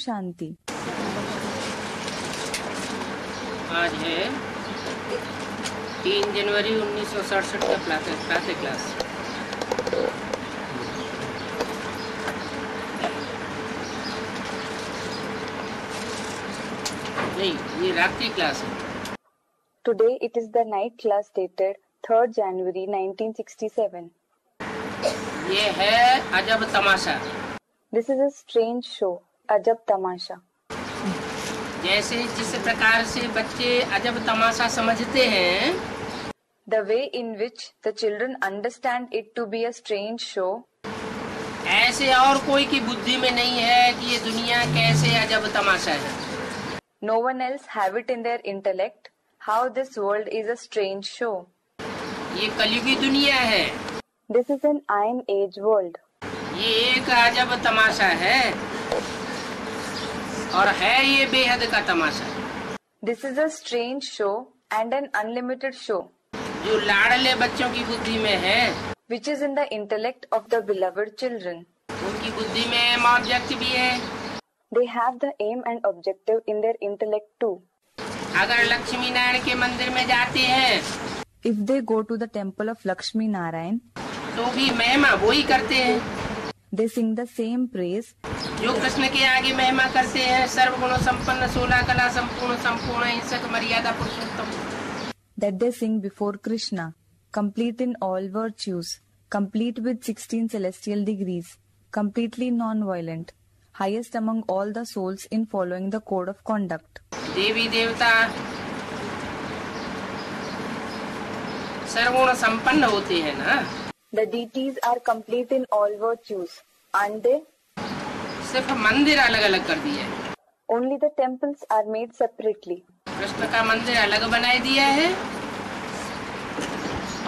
शांति। आज है 3 जनवरी 1967 का प्रातः क्लास। नहीं, ये रात्रि क्लास है। Today it is the night class dated 3rd January 1967. ये है अजब तमाशा। This is a strange show, अजब तमाशा। जैसे जिस प्रकार से बच्चे अजब तमाशा समझते हैं, The way in which the children understand it to be a strange show, ऐसे और कोई की बुद्धि में नहीं है कि ये दुनिया कैसे अजब तमाशा है। no one else have it in their intellect how this world is a strange show. ये कलयुगी दुनिया है। This is an Iron Age world. ये एक अजब तमाशा है और है ये बेहद का तमाशा। This is a strange show and an unlimited show, जो लाडले बच्चों की बुद्धि में है, which is in the intellect of the beloved children. उनकी बुद्धि में एम ऑब्जेक्ट भी है। They have the aim and objective in their intellect too. अगर लक्ष्मी नारायण के मंदिर में जाते हैं, If they go to the temple of Lakshmi Narayan, तो भी महिमा वो ही करते हैं they sing the same praise जो कृष्ण के आगे महिमा करते हैं। सर्वगुण संपन्न 16 कला संपूर्ण संपूर्ण हिंसक मर्यादा पुरुषोत्तम। that they sing before Krishna, complete in all virtues, complete with 16 celestial degrees, completely non-violent, highest among all the souls in following the code of conduct. देवी देवता सर्वगुण संपन्न होते हैं ना। The deities are complete in all virtues, aren't they? सिर्फ मंदिर अलग अलग कर दिया है। Only the temples are made separately. Krishna का मंदिर अलग बनाई दिया है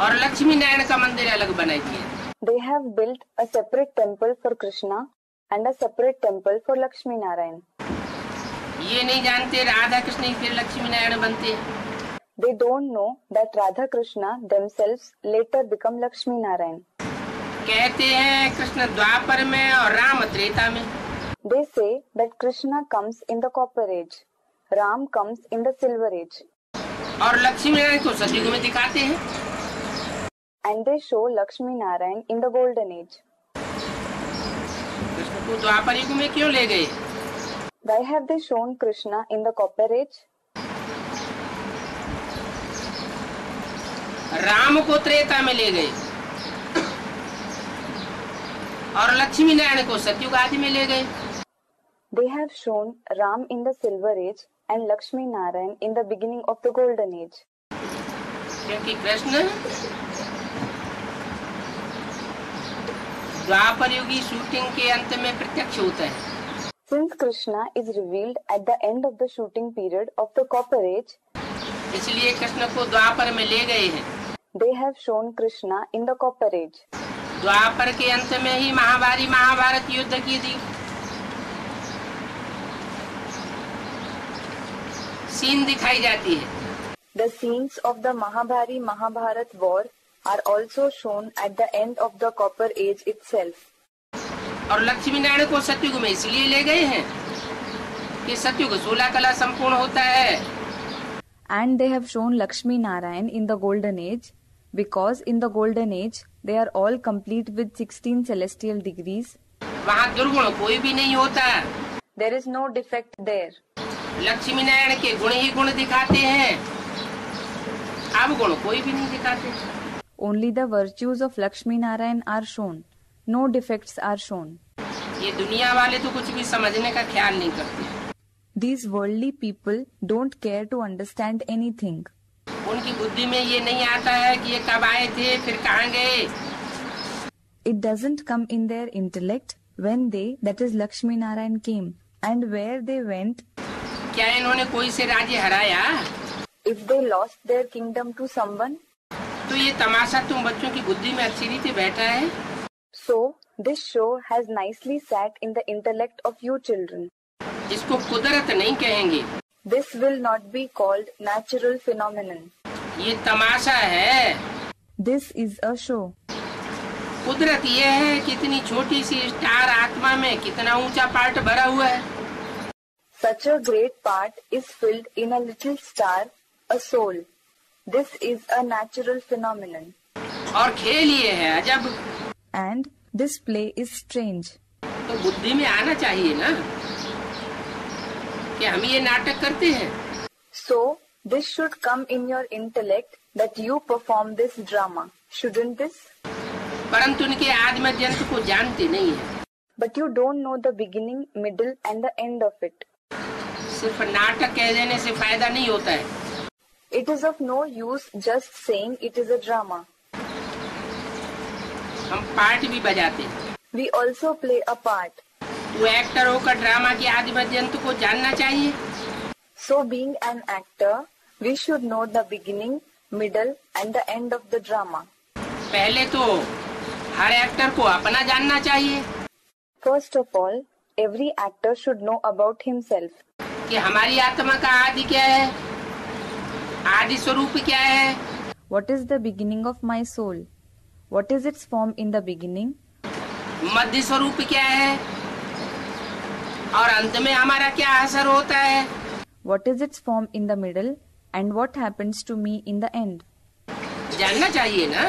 और लक्ष्मी नारायण का मंदिर अलग बनाई दिया है। They have built a separate temple for Krishna and a separate temple for Lakshmi Narayan. ये नहीं जानते राधा कृष्ण ही फिर लक्ष्मी नारायण बनते हैं। They don't know that Radha Krishna themselves later become Lakshmi Narayan. कहते हैं कृष्ण द्वापर में और राम त्रेता में। They say that Krishna comes in the copper age, Ram comes in the silver age, और लक्ष्मी नारायण को सतयुग में दिखाते हैं। and they show Lakshmi Narayan in the golden age. Krishna को द्वापर युग में क्यों ले गए? Why have they shown Krishna in the copper age? Ram को त्रेता में ले गए और लक्ष्मी नारायण को सतयुग आदि में ले गए। They have shown Ram in the silver age and Lakshmi Narayan in the beginning of the golden age. क्योंकि कृष्ण द्वापर युगी शूटिंग के अंत में प्रत्यक्ष होता है। Since Krishna is revealed at the end of the shooting period of the copper age, इसलिए कृष्ण को द्वापर में ले गए हैं। they have shown Krishna in the copper age. द्वापर के अंत में ही महाभारत युद्ध की सीन दिखाई जाती है। The scenes of the Mahabharat war are also shown at the end of the copper age itself. और लक्ष्मी नारायण को सतयुग में इसलिए ले गए हैं कि सतयुग 16 कला संपूर्ण होता है। And they have shown Lakshmi Narayan in the golden age because in the golden age they are all complete with 16 celestial degrees. वहाँ दुर्गुण कोई भी नहीं होता। There is no defect there. Lakshmi Narayan के गुण ही गुण दिखाते हैं, अब गुण कोई भी नहीं दिखाते। Only the virtues of Lakshmi Narayan are shown. No defects are shown. ये दुनिया वाले तो कुछ भी समझने का ख्याल नहीं करते। These worldly people don't care to understand anything. उनकी बुद्धि में ये नहीं आता है कि ये कब आए थे फिर कहाँ गए। It doesn't come in their intellect when they, that is Lakshmi Narayan, came and where they went. क्या इन्होंने कोई से राज्य हराया? If they lost their kingdom to someone. तो ये तमाशा तुम बच्चों की बुद्धि में अच्छी रीति बैठा है। So this show has nicely sat in the intellect of you children. इसको कुदरत नहीं कहेंगे। This will not be called natural phenomenon. ये तमाशा है। This is a show. कुदरत ये है कि इतनी छोटी सी स्टार आत्मा में कितना ऊंचा पार्ट भरा हुआ है। Such a great part is filled in a little star, a soul. This is a natural phenomenon. और खेल ये है अजब। And this play is strange. तो बुद्धि में आना चाहिए ना कि हम ये नाटक करते हैं। So this should come in your intellect that you perform this drama, shouldn't this? परंतु उनके आदि मध्य अंत को जानते नहीं है। But you don't know the beginning, middle and the end of it. सिर्फ नाटक कह देने से फायदा नहीं होता है। It is of no use just saying it is a drama. हम पार्ट भी बजाते हैं। We also play a part. तो एक्टर होकर ड्रामा के आदि मध्य अंत को जानना चाहिए। So being an actor, we should know the beginning, middle and the end of the drama. पहले तो हर एक्टर को अपना जानना चाहिए First of all, every actor should know about himself. कि हमारी आत्मा का आदि क्या है, आदि स्वरूप क्या है। What is the beginning of my soul? What is its form in the beginning? मध्य स्वरूप क्या है और अंत में हमारा क्या असर होता है। What is its form in the middle and what happens to me in the end? जानना चाहिए ना।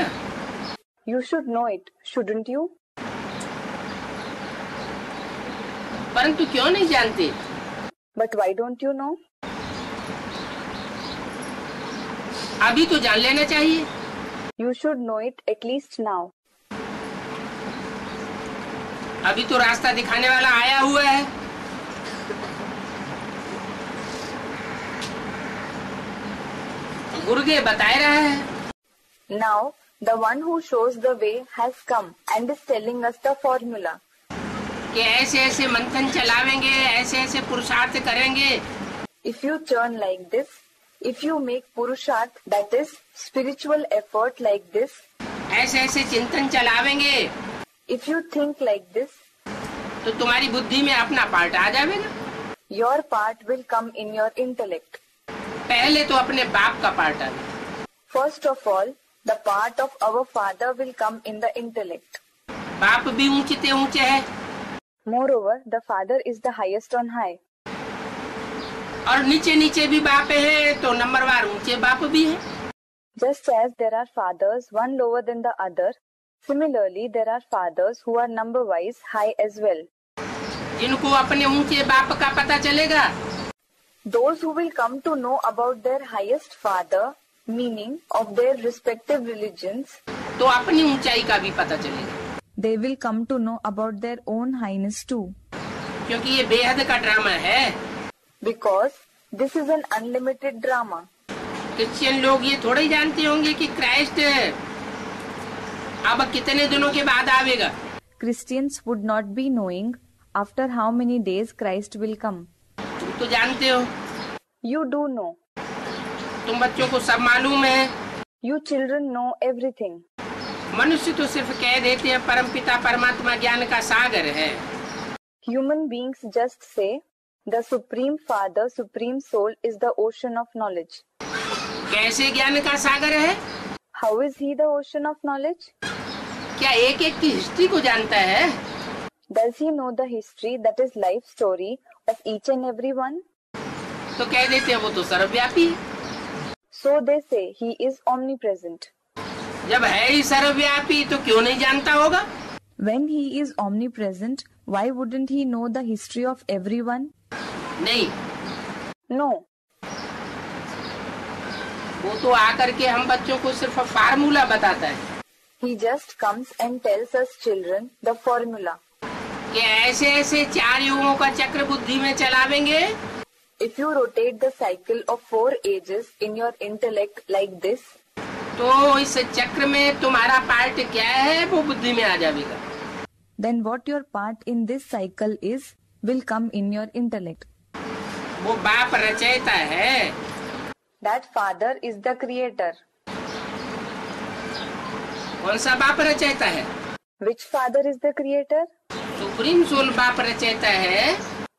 You should know it, shouldn't you? परंतु क्यों नहीं जानते? But why don't you know? अभी तो जान लेना चाहिए। You should know it at least now. अभी तो रास्ता दिखाने वाला आया हुआ है। गुरुदेव बता रहा है। Now, the one who shows the way has come and is telling us the formula. कि ऐसे ऐसे मंथन चलावेंगे, ऐसे ऐसे पुरुषार्थ करेंगे। If you churn like this, if you make purusharth, that is spiritual effort like this, ऐसे ऐसे चिंतन चलावेंगे if you think like this, तो तुम्हारी बुद्धि में अपना पार्ट आ जाएगा। your part will come in your intellect. पहले तो अपने बाप का पार्ट आ। First of all, the part of our father will come in the intellect. बाप भी ऊंचे ऊंचे है Moreover, the father is the highest on high. और नीचे नीचे भी बाप है, तो नंबरवार ऊंचे बाप भी है। Just as there are fathers one lower than the other, similarly there are fathers who are number-wise high as well. जिनको अपने ऊंचे बाप का पता चलेगा, Those who will come to know about their highest father, meaning of their respective religions, तो अपनी ऊंचाई का भी पता चलेगा। they will come to know about their own highness too. क्योंकि ये बेहद का ड्रामा है। Because this is an unlimited drama. Christian लोग ये थोड़ा ही जानते होंगे कि क्राइस्ट अब कितने दिनों के बाद आवेगा। Christians would not be knowing after how many days Christ will come. तुम तो जानते हो, You do know. तुम बच्चों को सब मालूम है। You children know everything. मनुष्य तो सिर्फ कह देते हैं परमपिता परमात्मा ज्ञान का सागर है। Human beings just say, the Supreme Father, Supreme Soul is the ocean of knowledge. कैसे ज्ञान का सागर है? How is he the ocean of knowledge? क्या एक एक की हिस्ट्री को जानता है? Does he know the history, that is life story of each and every one? तो कह देते हैं वो तो सर्वव्यापी है। So they say he is omnipresent. जब है ही सर्वव्यापी तो क्यों नहीं जानता होगा? When he is omnipresent, why wouldn't he know the history of everyone? नहीं, No. वो तो आकर के हम बच्चों को सिर्फ फार्मूला बताता है He just comes and tells us children the formula. कि ऐसे ऐसे 4 युगों का चक्र बुद्धि में चलावेंगे If you rotate the cycle of 4 ages in your intellect like this, तो इस चक्र में तुम्हारा पार्ट क्या है वो बुद्धि में आ जाएगा। then what your part in this cycle is will come in your intellect. वो बाप रचयिता है। That father is the creator. कौन सा बाप रचयिता है? Which father is the creator? Supreme soul बाप रचयिता है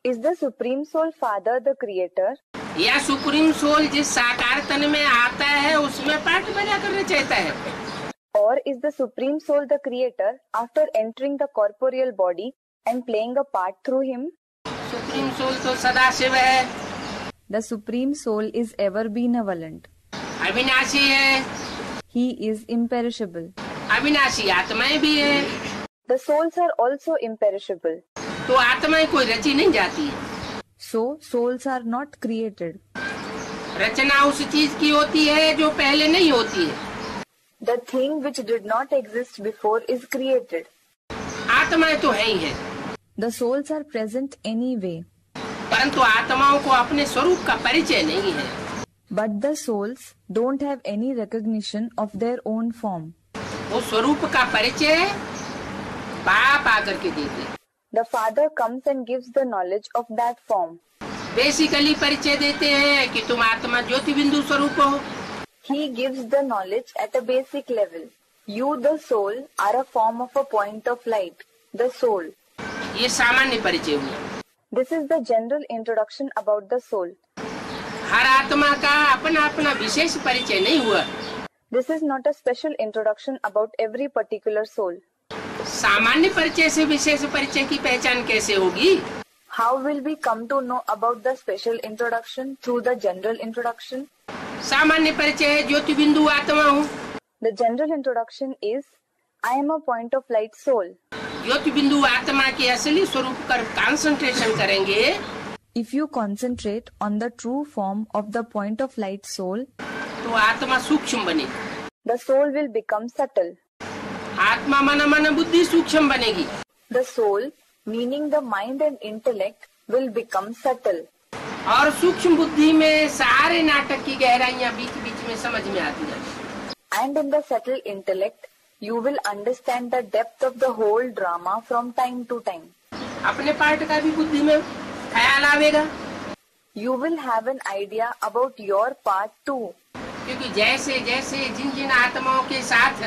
Is the Supreme Soul Father the creator? या सुप्रीम सोल जिस साकार तन में आता है उसमें पार्ट बजा कर रचयिता है? Or is the Supreme Soul the creator after entering the corporeal body and playing a part through him? Supreme soul तो सदाशिव है, The Supreme Soul is ever benevolent. अविनाशी है, He is imperishable. अविनाशी आत्माएं भी है, The souls are also imperishable. तो आत्माएं कोई रची नहीं जाती है। So, souls are not created. रचना उस चीज की होती है जो पहले नहीं होती है। The thing which did not exist before is created. आत्माएं तो है ही है, The souls are present anyway. परंतु आत्माओं को अपने स्वरूप का परिचय नहीं है। But the souls don't have any recognition of their own form. वो स्वरूप का परिचय बाप आकर के देते हैं। The Father comes and gives the knowledge of that form. Basically परिचय देते हैं कि तुम आत्मा ज्योति बिंदु स्वरूप हो। He gives the knowledge at a basic level. You, the soul, are a form of a point of light, the soul. ये सामान्य परिचय हुआ। This is the general introduction about the soul. हर आत्मा का अपना अपना विशेष परिचय नहीं हुआ। This is not a special introduction about every particular soul. सामान्य परिचय से विशेष परिचय की पहचान कैसे होगी? How will we come to know about the special introduction through the general introduction? सामान्य परिचय है ज्योति बिंदु आत्मा हूँ। The general introduction is, I am a point of light soul. ज्योति बिंदु आत्मा के असली स्वरूप पर कंसंट्रेशन करेंगे, If you concentrate on the true form of the point of light soul, तो आत्मा सूक्ष्म बनेगी। the soul will become subtle. आत्मा मन बुद्धि सूक्ष्म बनेगी। The soul, meaning the mind and intellect, will become subtle. और सूक्ष्म बुद्धि में सारे नाटक की गहराइयाँ बीच बीच में समझ में आती हैं। And in the subtle intellect, you will understand the depth of the whole drama from time to time. अपने पार्ट का भी बुद्धि में ख्याल आवेगा, You will have an idea about your part too. क्योंकि जैसे जैसे जिन जिन आत्माओं के साथ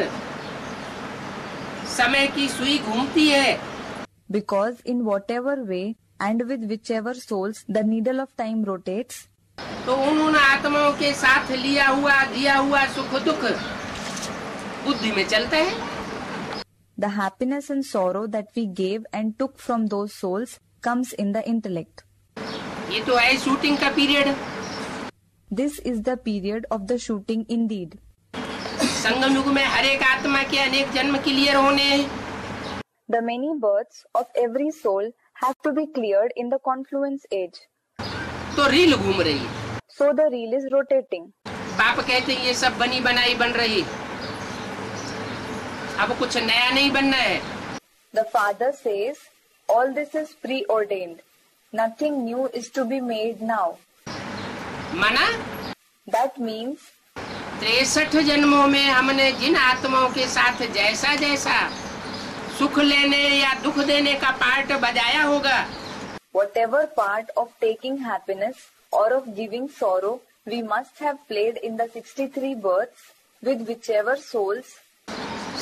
समय की सुई घूमती है, Because in whatever way and with whichever souls the needle of time rotates, तो उन आत्माओं के साथ लिया हुआ दिया हुआ सुख दुख बुद्धि में चलता है। the happiness and sorrow that we gave and took from those souls comes in the intellect. ये तो है शूटिंग का period. This is the period of the shooting indeed. संगम युग में हर एक आत्मा के अनेक जन्म क्लियर होने हैं। The many births of every soul have to be cleared in the confluence age. तो रील घूम रही है। So the reel is rotating. बाप कहते हैं ये सब बनी बनाई बन रही, अब कुछ नया नहीं बनना है। The Father says, all this is preordained. Nothing new is to be made now. माना That means 63 जन्मों में हमने जिन आत्माओं के साथ जैसा जैसा सुख लेने या दुख देने का पार्ट बजाया होगा, whatever part of taking happiness or of giving sorrow we must have played in the 63 births with whichever souls,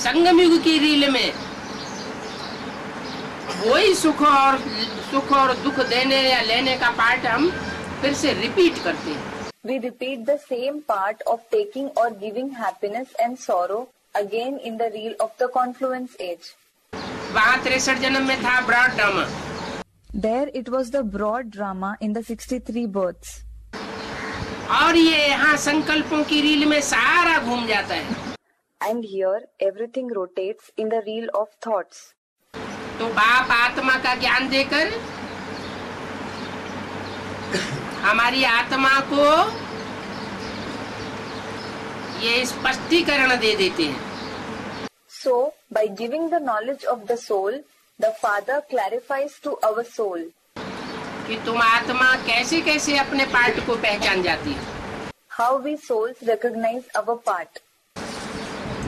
संगम युग की रील में वही सुख और दुख देने या लेने का पार्ट हम फिर से रिपीट करते हैं। we repeat the same part of taking or giving happiness and sorrow again in the reel of the confluence age. वहाँ 63 जन्म में था broad drama. There it was the broad drama in the 63 births. और ये यहाँ संकल्पों की reel में सारा घूम जाता है। And here everything rotates in the reel of thoughts. तो बाप आत्मा का ज्ञान देकर हमारी आत्मा को ये स्पष्टीकरण दे देते हैं। So, by giving the knowledge of the soul, the Father clarifies to our soul कि तुम आत्मा कैसे कैसे अपने पार्ट को पहचान जाती है। how we souls recognize our part.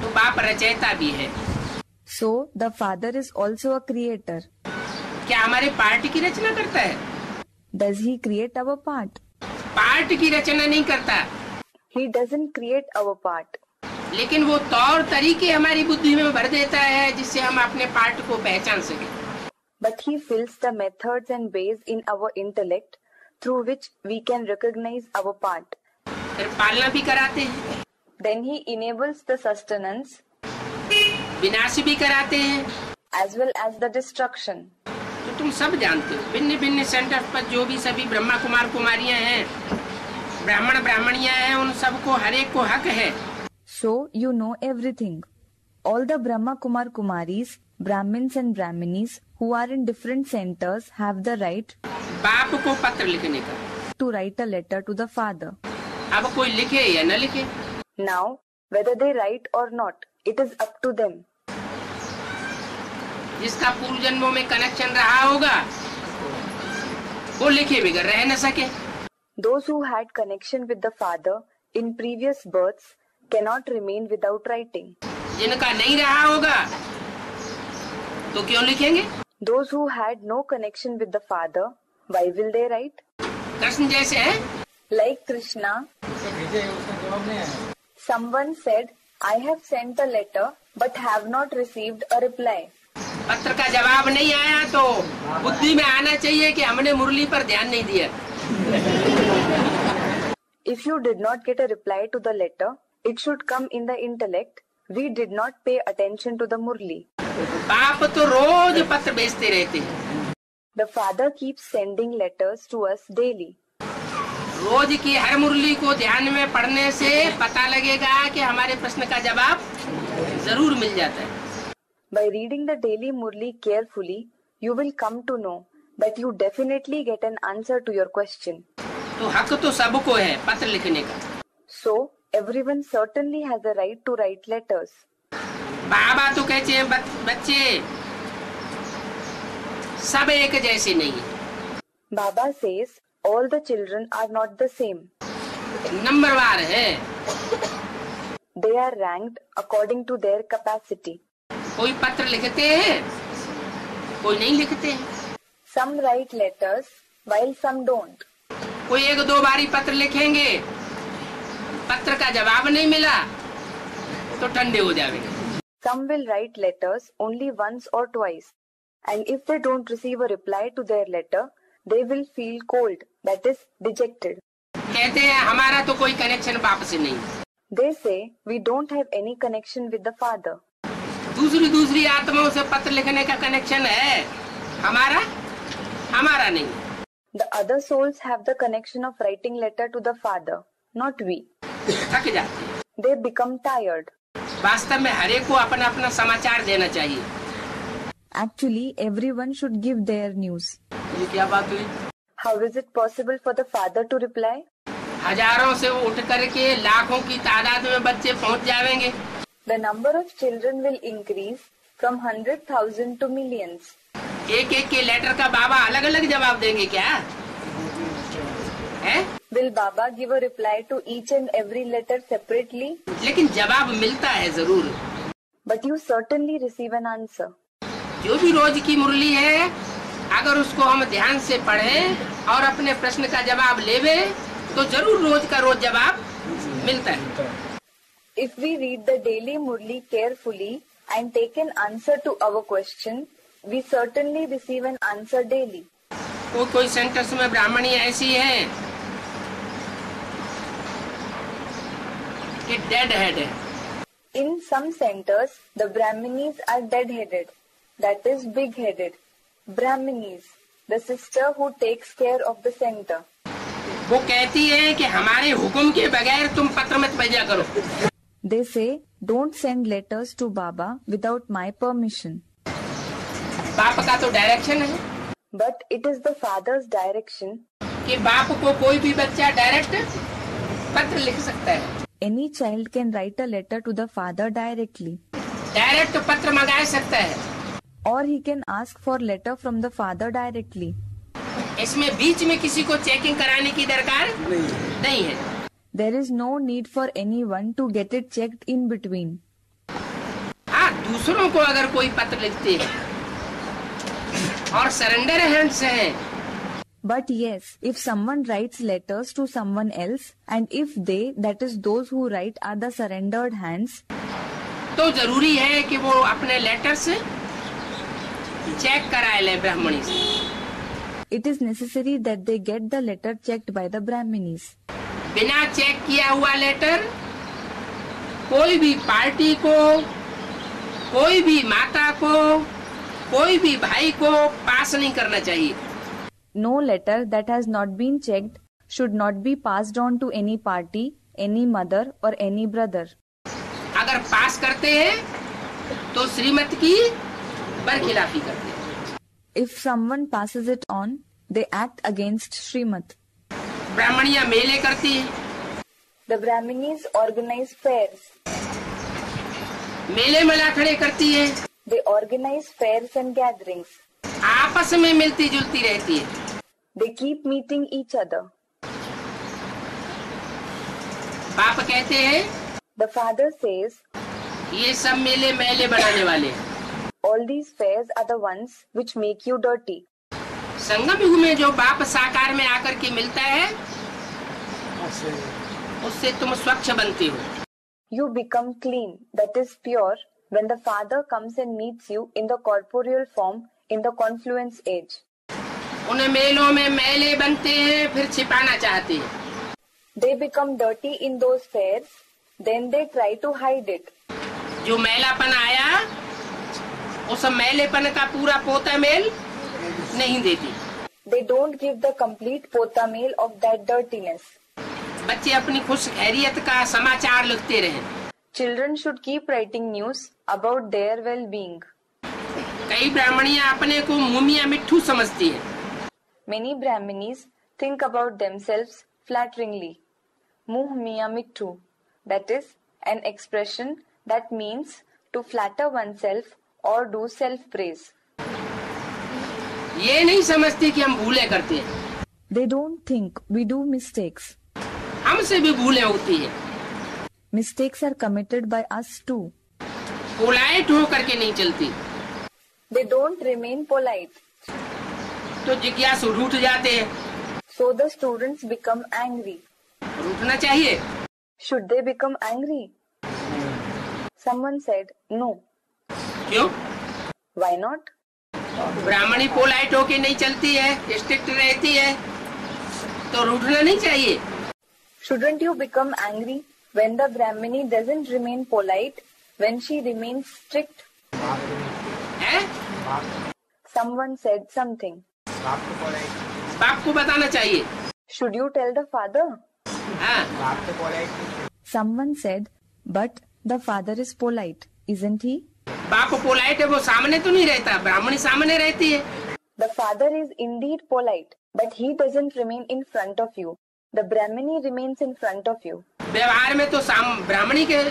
तो बाप रचयिता भी है। So, the Father is also a creator. क्या हमारे पार्ट की रचना करता है? Does he create our part? Part की रचना नहीं करता, He doesn't create our part. लेकिन वो तौर तरीके हमारी बुद्धि में भर देता है जिससे हम अपने पार्ट को पहचान सके। But he fills the methods and ways in our intellect through which we can recognize our part. फिर पालना भी कराते हैं, Then he enables the sustenance विनाश भी कराते हैं, as well as the destruction. तो तुम सब जानते हो, भिन्न भिन्न सेंटर पर जो भी सभी ब्रह्मा कुमार कुमारियां हैं, ब्राह्मण ब्राह्मणियां हैं, उन सबको हर एक को हक है। So you know everything. All the Brahma Kumar Kumaris, Brahmins and Brahminis who are in different centers have the right बाप को पत्र लिखने का, to write a letter to the father. अब कोई लिखे या न लिखे, Now, whether they write or not, it is up to them. जिसका पूर्व जन्मों में कनेक्शन रहा होगा वो लिखे बगैर रह न सके। Those who had connection with the father in previous births cannot remain without writing. जिनका नहीं रहा होगा तो क्यों लिखेंगे? Those who had no connection with the father, why will they write? Krishna जैसे हैं, Like Krishna, someone said, I have sent a letter but have not received a reply. पत्र का जवाब नहीं आया तो बुद्धि में आना चाहिए कि हमने मुरली पर ध्यान नहीं दिया। If you did not get a reply to the letter, it should come in the intellect. We did not pay attention to the Murli. बाप तो रोज पत्र भेजते रहते हैं, The father keeps sending letters to us daily. रोज की हर मुरली को ध्यान में पढ़ने से पता लगेगा कि हमारे प्रश्न का जवाब जरूर मिल जाता है। By reading the daily Murli carefully, you will come to know that you definitely get an answer to your question. तो हक तो सबको है पत्र लिखने का। So, everyone certainly has a right to write letters. बाबा तो कहते हैं बच्चे सब एक जैसे नहीं है। Baba says, all the children are not the same. नंबरवार है, They are ranked according to their capacity. कोई पत्र लिखते हैं, कोई नहीं लिखते हैं। Some write letters, while some don't. कोई एक दो बारी पत्र लिखेंगे, पत्र का जवाब नहीं मिला तो ठंडे हो जाएंगे। Some will write letters only once or twice, and if they don't receive a reply to their letter, they will feel cold, that is, dejected. कहते हैं हमारा तो कोई कनेक्शन बाप से नहीं। They say, we don't have any connection with the father. दूसरी आत्माओं से पत्र लिखने का कनेक्शन है, हमारा नहीं। The other souls have the connection of writing letter to the father, not we. थक जाते हैं। They become tired. वास्तव में हर एक को अपना अपना समाचार देना चाहिए। Actually, everyone should give their news. ये क्या बात हुई? How is it possible for the father to reply? हजारों से उठ करके लाखों की तादाद में बच्चे पहुंच जाएंगे। The number of children will increase from 100,000 to millions. एक एक के लेटर का बाबा अलग अलग जवाब देंगे क्या है? Will Baba give a reply to each and every letter separately? लेकिन जवाब मिलता है जरूर। But you certainly receive an answer. जो भी रोज की मुरली है, अगर उसको हम ध्यान से पढ़ें और अपने प्रश्न का जवाब लेवे तो जरूर रोज का रोज जवाब मिलता है। If we read the daily Murli carefully and take an answer to our question, we certainly receive an answer daily. कोई सेंटर्स में ब्राह्मणी ऐसी है कि डेड हेड है। In some centers, the Brahminis are dead-headed, that is big-headed. Brahminis, the sister who takes care of the center. वो कहती है कि हमारे हुक्म के बगैर तुम पत्र मत भेजा करो। They say, don't send letters to Baba without my permission. बाप का तो डायरेक्शन है But it is the father's direction. कि बाप को कोई भी बच्चा डायरेक्ट पत्र लिख सकता है। Any child can write a letter to the father directly. Direct पत्र मंगा सकता है। Or he can ask for letter from the father directly. इसमें बीच में किसी को चेकिंग कराने की दरकार नहीं है। There is no need for anyone to get it checked in between. हाँ, दूसरों को अगर कोई पत्र लिखते हैं और सरेंडर हैंड्स हैं, But yes, if someone writes letters to someone else, and if they, that is those who write, are the surrendered hands, तो जरूरी है कि वो अपने लेटर से चेक कराए ले ब्राह्मणी से। it is necessary that they get the letter checked by the Brahminis. बिना चेक किया हुआ लेटर कोई भी पार्टी को, कोई भी माता को, कोई भी भाई को पास नहीं करना चाहिए। No letter that has not been checked should not be passed on to any party, any mother or any brother. अगर पास करते हैं तो श्रीमत की बरखिलाफी करते हैं। If someone passes it on, they act against Srimat. ब्राह्मणियां मेले करती हैं। The Brahminis organize fairs. मेले मलाखड़े करती है। They organize fairs and gatherings. आपस में मिलती जुलती रहती है। They keep meeting each other. बाप कहते हैं The father says, ये सब मेले मैले बनाने वाले हैं। all these fairs are the ones which make you dirty. संगम युग में जो बाप साकार में आकर के मिलता है उससे तुम स्वच्छ बनते हो। You become clean, that is pure, when the father comes and meets you in the corporeal form in the confluence age. उन मेलों में मैले बनते हैं, फिर छिपाना चाहते हैं। They become dirty in those fairs, then they try to hide it. जो मैलापन आया उस मैलेपन का पूरा पोता मेल नहीं देती। They don't give the complete pota meal of that dirtiness. बच्चे अपनी खुश खैरियत का समाचार लिखते रहें। Children should keep writing news about their well-being. कई ब्राह्मणियां अपने को मुमिया मिट्ठू समझती हैं। Many Brahminis think about themselves flatteringly. Muh miya mittu, that is an expression that means to flatter oneself or do self-praise. ये नहीं समझते कि हम भूले करते हैं। They don't think we do mistakes. हमसे भी भूले होती है। Mistakes are committed by us too. Polite हो करके नहीं चलती They don't remain polite. तो जिज्ञासु रूठ जाते हैं। So the students become angry. रूठना चाहिए। Should they become angry? Someone said, no. क्यों? Why not? ब्राह्मणी पोलाइट होके नहीं चलती है, स्ट्रिक्ट रहती है, तो रूठना नहीं चाहिए। Shouldn't you become angry when the Brahmini doesn't remain polite, when she remains strict? है? Someone said something. बाप को बताना चाहिए। Should you tell the father? हाँ। Someone said, but the father is polite, isn't he? बाप polite है, वो सामने तो नहीं रहता, ब्राह्मणी सामने रहती है। The father is indeed polite, but he doesn't remain in front of you. The Brahmini remains in front of you. व्यवहार में तो ब्राह्मणी के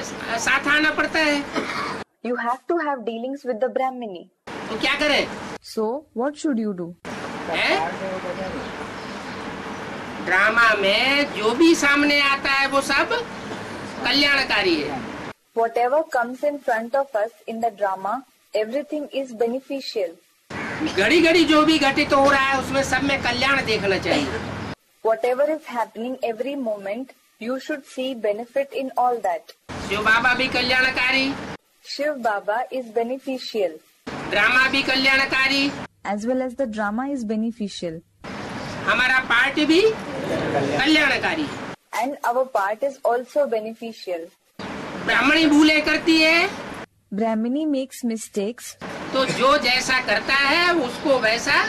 साथ आना पड़ता है। You have to have dealings with the Brahmini. तो क्या करें? So, what should you do? है? ड्रामा में जो भी सामने आता है वो सब कल्याणकारी है। Whatever comes in front of us in the drama, everything is beneficial. घड़ी घड़ी जो भी घटित हो रहा है उसमें सब में कल्याण देखना चाहिए। Whatever is happening every moment, you should see benefit in all that. Shiv बाबा भी कल्याणकारी, Shiv Baba is beneficial. Drama भी कल्याणकारी, As well as the drama is beneficial. हमारा पार्ट भी कल्याणकारी। And our part is also beneficial. ब्राह्मणी भूले करती है Brahmini makes mistakes, तो जो जैसा करता है उसको वैसा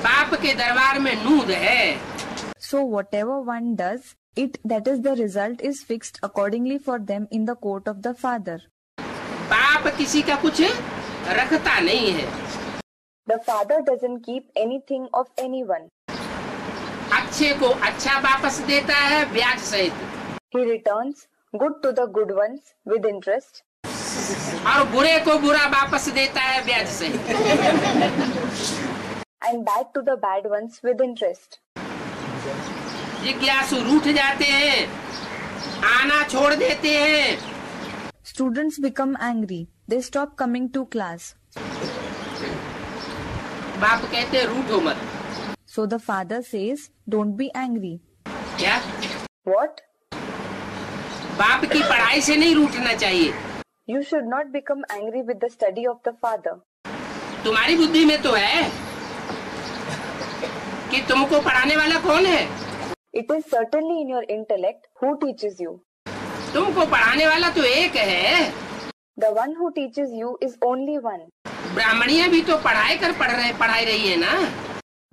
बाप के दरबार में नूद है। so whatever one does, it that is the result is fixed accordingly for them in the court of the father. बाप किसी का कुछ रखता नहीं है। The father doesn't keep anything of anyone. अच्छे को अच्छा वापस देता है ब्याज सहित, He returns good to the good ones with interest, और बुरे को बुरा वापस देता है ब्याज सहित। and bad to the bad ones with interest. जिज्ञासु रूठ जाते हैं, आना छोड़ देते हैं। Students become angry. They stop coming to class. बाप कहते हैं रूठो मत। So the father says, don't be angry. क्या? What? बाप की पढ़ाई से नहीं रूठना चाहिए। You should not become angry with the study of the father. तुम्हारी बुद्धि में तो है कि तुमको पढ़ाने वाला कौन है। It is certainly in your intellect who teaches you. तुमको पढ़ाने वाला तो एक है। The one who teaches you is only one. ब्राह्मणियां भी तो पढ़ाई रही है ना।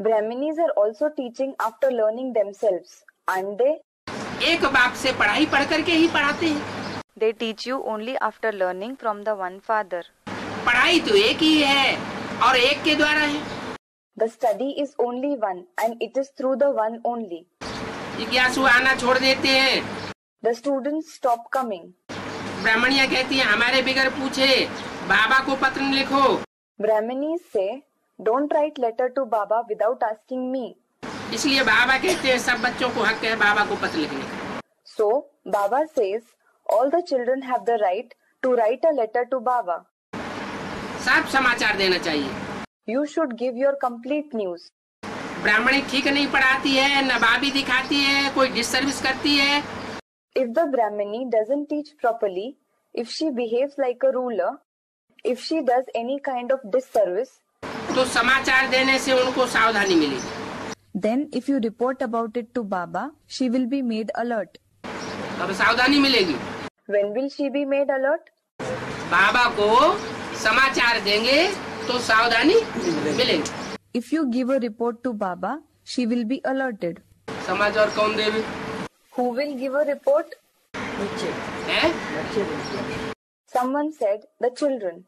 Brahmanis are also teaching after learning themselves, aren't they? एक बाप से पढ़ाई पढ़ करके ही पढ़ाते हैं। They teach you only after learning from the one father. पढ़ाई तो एक ही है और एक के द्वारा है। The study is only one and it is through the one only. जिज्ञासु आना छोड़ देते हैं। The students stop coming. ब्राह्मणियां कहती हैं हमारे बिगर पूछे बाबा को पत्र लिखो। Brahmanis say, don't write letter to Baba without asking me. इसलिए बाबा कहते हैं सब बच्चों को हक है बाबा को पत्र लिखने का। So Baba says, all the children have the right to write a letter to Baba. साफ समाचार देना चाहिए। You should give your complete news. ब्राह्मणी ठीक नहीं पढ़ाती है, नवाबी दिखाती है, कोई डिसर्विस करती है। If the Brahmini doesn't teach properly, if she behaves like a ruler, if she does any kind of disservice, तो समाचार देने से उनको सावधानी मिलेगी। then if you report about it to Baba, she will be made alert. अब सावधानी मिलेगी। When will she be made alert? बाबा को समाचार देंगे तो सावधानी मिलेगी। If you give a report to Baba, she will be alerted. समाचार कौन देवे? Who will give a report? हैं? Someone said, the children.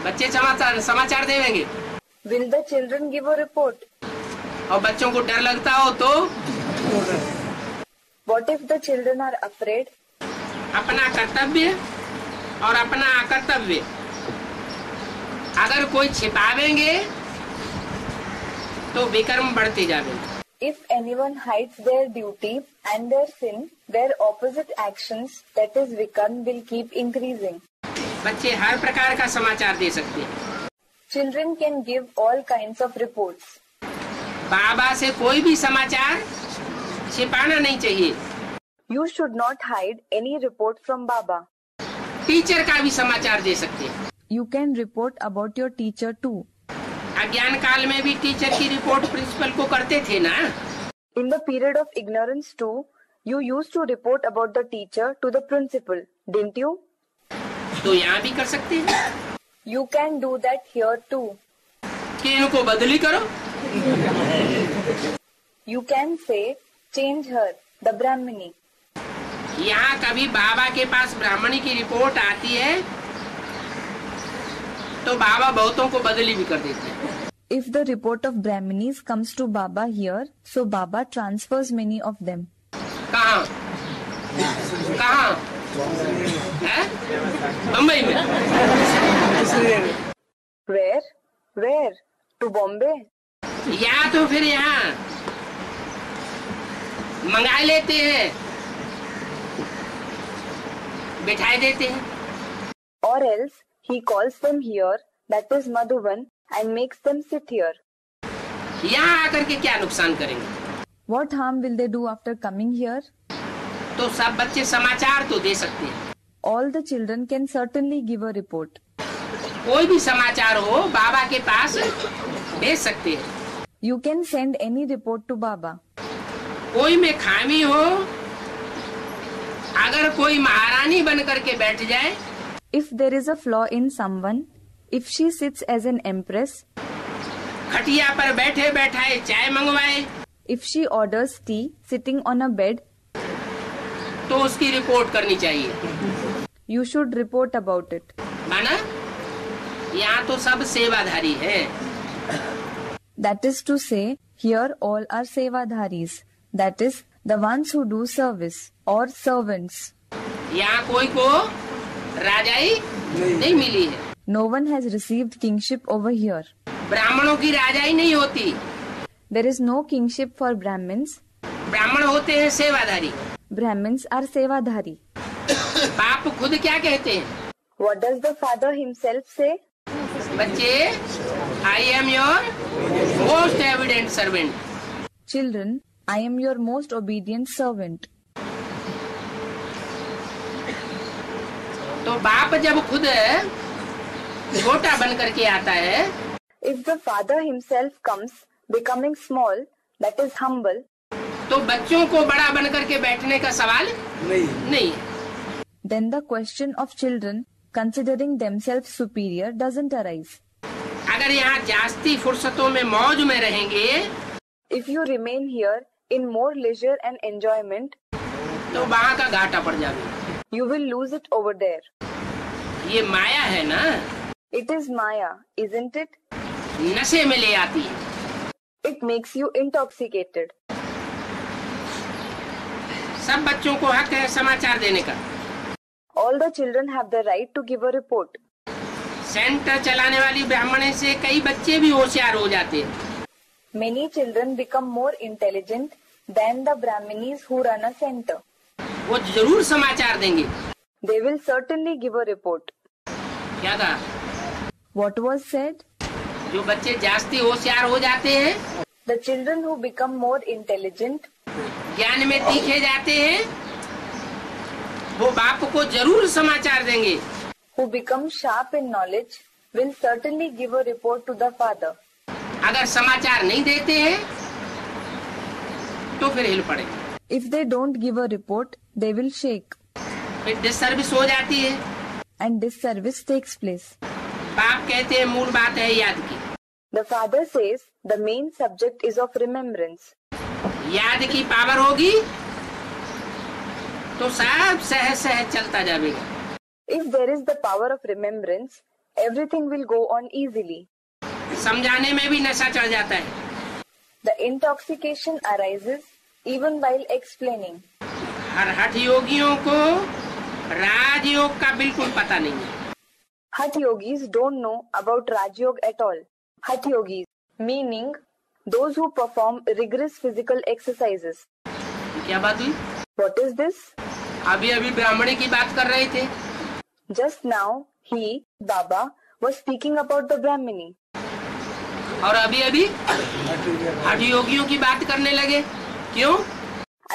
बच्चे समाचार देंगे। Will the children give a report? और बच्चों को डर लगता हो तो? What if the children are afraid? अपना कर्तव्य और अपना अकर्तव्य अगर कोई छिपावेंगे तो विकर्म बढ़ते जाएंगे। If anyone hides their duty and their sin, their opposite actions, that is Vikarm, will keep increasing. बच्चे हर प्रकार का समाचार दे सकते हैं। Children can give all kinds of reports. बाबा से कोई भी समाचार छिपाना नहीं चाहिए। You should not hide any report from Baba. Teacher का भी समाचार दे सकते हैं। You can report about your teacher too. अज्ञान काल में भी टीचर की रिपोर्ट प्रिंसिपल को करते थे ना। In the period of ignorance too, you used to report about the teacher to the principal, didn't you? तो यहाँ भी कर सकते हैं। You can do that here too. कि इनको बदली करो। You can say, change her, the Brahmini. यहाँ कभी बाबा के पास ब्राह्मणी की रिपोर्ट आती है तो बाबा बहुतों को बदली भी कर देते हैं। If the report of Brahminis comes to Baba here, so Baba transfers many of them. कहाँ? कहाँ? हैं? बम्बई में। Where? Where? To Bombay? या तो फिर यहाँ मंगा लेते हैं, बिठाई देते हैं। Or else he calls them here, that is Madhuban, and makes them sit here. यहाँ आकर के क्या नुकसान करेंगे? What harm will they do after coming here? तो सब बच्चे समाचार तो दे सकते हैं। All the children can certainly give a report. कोई भी समाचार हो बाबा के पास भेज सकते हैं। You can send any report to Baba. कोई में खामी हो, अगर कोई महारानी बन करके बैठ जाए, If there is a flaw in someone, if she sits as an empress, खटिया पर बैठे बैठाए चाय मंगवाए, if she orders tea sitting on a bed, तो उसकी रिपोर्ट करनी चाहिए। you should report about it. माना यहाँ तो सब सेवाधारी है। That is to say, here all are sevadharis. That is, the ones who do service or servants. यहाँ कोई को राजाई नहीं मिली है। No one has received kingship over here. ब्राह्मणों की राजाई नहीं होती। There is no kingship for Brahmins. ब्राह्मण होते हैं सेवाधारी। Brahmins are sevadhari. बाप खुद क्या कहते हैं? What does the father himself say? बच्चे, I am your most obedient servant. Children, I am your most obedient servant. तो बाप जब खुद छोटा बन करके आता है, If the father himself comes, becoming small, that is humble, तो बच्चों को बड़ा बन करके बैठने का सवाल नहीं है। then the question of children considering themselves superior doesn't arise. अगर यहाँ जास्ती फुर्सतों में मौज में रहेंगे, If you remain here in more leisure and enjoyment, तो वहाँ का घाटा पड़ जाएगा। you will lose it over there. ये माया है ना, It is Maya, isn't it? नशे में ले आती है। It makes you intoxicated. सब बच्चों को हक है समाचार देने का। All the children have the right to give a report. Centre चलाने वाली ब्राह्मणी से कई बच्चे भी होशियार हो जाते हैं। Many children become more intelligent than the Brahminis who run a center. वो जरूर समाचार देंगे। They will certainly give a report. क्या कहा? What was said? जो बच्चे जास्ती होशियार हो जाते हैं, The children who become more intelligent, ज्ञान में तीखे जाते हैं, वो बाप को जरूर समाचार देंगे। who become sharp in knowledge, will certainly give a report to the father. अगर समाचार नहीं देते हैं तो फिर हिल पड़ेंगे। If they don't give a report, they will shake, फिर डिसर्विस हो जाती है। and disservice takes place. बाप कहते हैं मूल बात है याद की। The father says the main subject is of remembrance. याद की पावर होगी तो सब सहज सहज चलता जाएगा। If there is the power of remembrance, everything will go on easily. समझाने में भी नशा चढ़ जाता है। The intoxication arises even while explaining. हर हठ योगियों को राजयोग का बिल्कुल पता नहीं है। Hatha yogis don't know about Raj Yoga at all. Hatha yogis, meaning those who perform rigorous physical exercises. क्या बात हुई? What is this? अभी अभी ब्राह्मणी की बात कर रहे थे। Just now, he, Baba, was speaking about the Brahmini. और अभी अभी हठ योगियों की बात करने लगे। क्यों?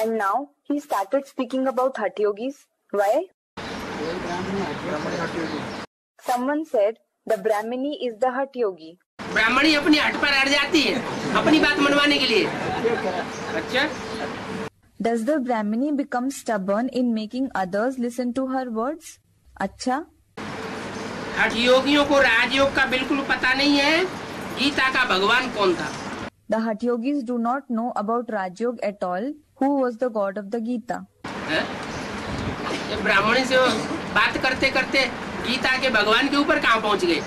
And now, he started speaking about Hatha yogis. Why? Someone said, the Brahmini is the Hatha yogi. ब्राह्मणी अपनी हट पर अड़ जाती है अपनी बात मनवाने के लिए। अच्छा, Does the Brahmini become stubborn in making others listen to her words? अच्छा, हठ योगियों को राजयोग का बिल्कुल पता नहीं है गीता का भगवान कौन था। the Hatha yogis do not know about Raj Yoga at all. Who was the god of the Gita? है? ये ब्राह्मणी से बात करते करते गीता के भगवान के ऊपर कहाँ पहुँच गए?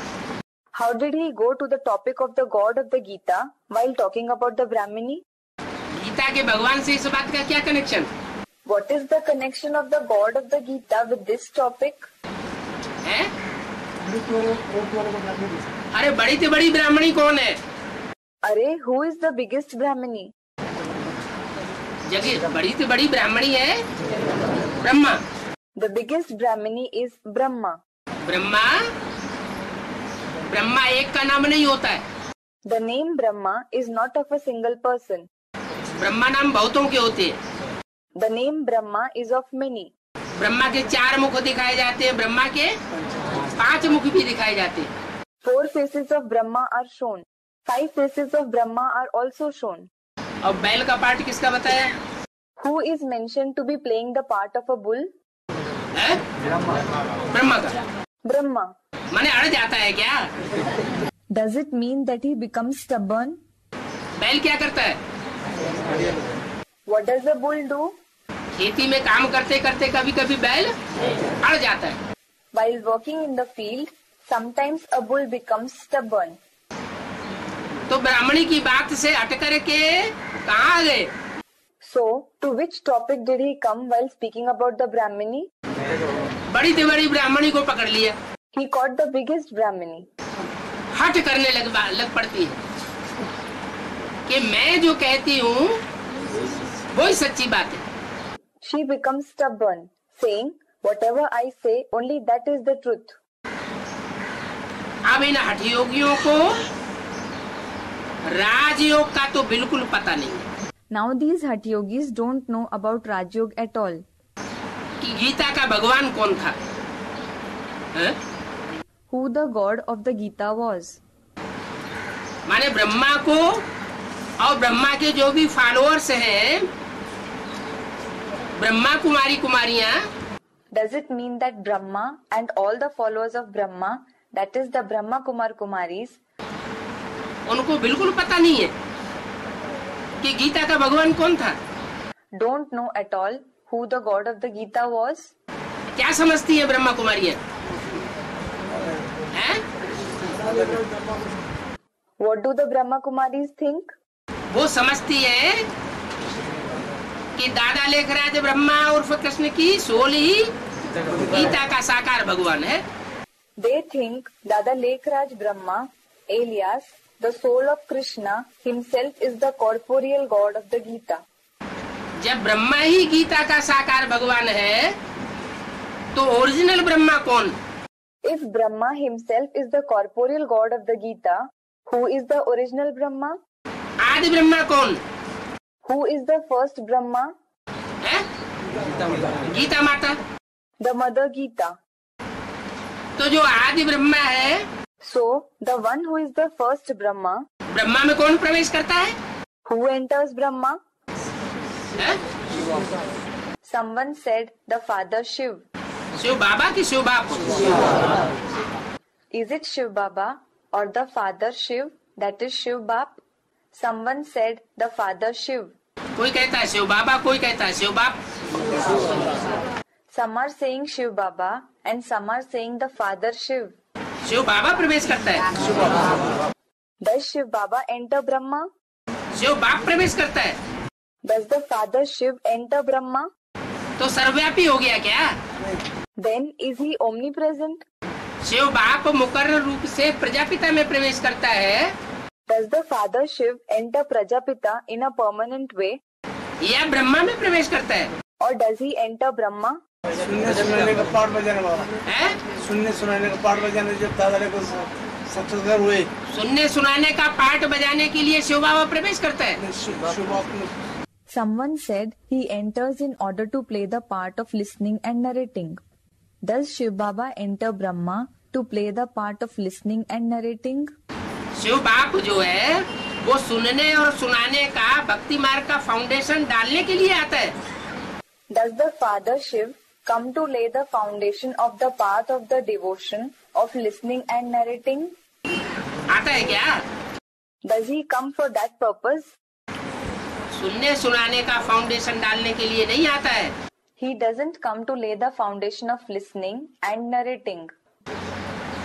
How did he go to the topic of the god of the Gita while talking about the Brahmini? Gita के भगवान से इस बात का क्या connection What is the connection of the god of the Gita with this topic? है? अरे बड़ी से बड़ी ब्राह्मणी कौन है? अरे, who is the biggest Brahmini? जगह बड़ी से बड़ी ब्राह्मणी है Brahma. The biggest Brahmini is Brahma. Brahma Brahma एक का नाम नहीं होता है। The name Brahma is not of a single person. Brahma नाम बहुतों के होते हैं। The name Brahma is of many. Brahma के 4 मुख दिखाए जाते हैं, ब्रह्मा के 5 मुख भी दिखाए जाते हैं। 4 faces of Brahma are shown. 5 faces of Brahma are also shown. और बैल का पार्ट किसका बताया? Who is mentioned to be playing the part of a bull? है? ब्रह्मा का। Brahma. माने अड़ जाता है क्या? Does it mean that he becomes stubborn? बैल क्या करता है? What does the bull do? खेती में काम करते करते कभी कभी बैल अड़ जाता है। While working in the field, sometimes a bull becomes stubborn. तो ब्राह्मणी की बात से हट करके कहाँ आ गए? So, to which topic did he come while speaking about the Brahmini? बड़ी से बड़ी ब्राह्मणी को पकड़ लिया। He caught the biggest Brahmini. हट करने लग पड़ती है कि मैं जो कहती हूँ वही सच्ची बात है। She becomes stubborn, saying, whatever I say, only that is the truth. अब इन हठ योगियों को राजयोग का तो बिल्कुल पता नहीं है। Now these Hatha yogis don't know about Raj Yoga at all. कि गीता का भगवान कौन था? है? Who the god of the Gita was. माने ब्रह्मा को और ब्रह्मा के जो भी फॉलोअर्स हैं, Brahma Kumari कुमारियां, Does it mean that Brahma and all the followers of Brahma, that is the Brahma Kumar Kumaris, उनको बिल्कुल पता नहीं है कि गीता का भगवान कौन था। Don't know at all who the god of the Gita was. क्या समझती है ब्रह्मा कुमारियां? हैं? What do the Brahma Kumaris think? वो समझती है कि दादा लेखराज ब्रह्मा उर्फ कृष्ण की सोल ही गीता का साकार भगवान है। They think Dada Lekhraj Brahma, alias the soul of Krishna himself, is the corporeal god of the Gita. जब ब्रह्मा ही गीता का साकार भगवान है तो ओरिजिनल ब्रह्मा कौन? If Brahma himself is the corporeal god of the Gita, who is the original Brahma? आदि ब्रह्मा कौन? Who is the first Brahma? है? गीता माता। The mother Gita. तो जो आदि ब्रह्मा है, So, the one who is the first Brahma, Brahma में कौन प्रवेश करता है? who enters Brahma? है? Someone said the father Shiv. Shiv बाबा की शिव बाप? Is it Shiv Baba or the father Shiv, that is Shiv Bap? Someone said the father Shiv. कोई कहता है शिव बाबा, कोई कहता है शिव बाप। Some are saying Shiv Baba and some are saying the father Shiv. Shiv बाबा प्रवेश करता है। Does Shiv Baba enter Brahma? Shiv बाप प्रवेश करता है। Does the father Shiv enter Brahma? तो सर्वव्यापी हो गया क्या? Then is he omnipresent? Shiv बाप मुकर्रर रूप से प्रजापिता में प्रवेश करता है Does the father Shiv enter Prajapita in a permanent way? या ब्रह्मा में प्रवेश करता है? Or does he enter Brahma? सुनने सुनाने का पाठ बजाने वाला है? सुनने सुनाने का पाठ बजाने जब दादा को साक्षात्कार हुए, सुनने सुनाने का पाठ बजाने के लिए शिव बाबा प्रवेश करता है। Someone said he enters in order to play the part of listening and narrating. Does Shiv Baba enter Brahma to play the part of listening and narrating? Shiv बाप जो है वो सुनने और सुनाने का भक्ति मार्ग का फाउंडेशन डालने के लिए आता है। Does the father Shiv come to lay the foundation of the path of the devotion of listening and narrating? आता है क्या? Does he come for that purpose? सुनने सुनाने का फाउंडेशन डालने के लिए नहीं आता है। He doesn't come to lay the foundation of listening and narrating.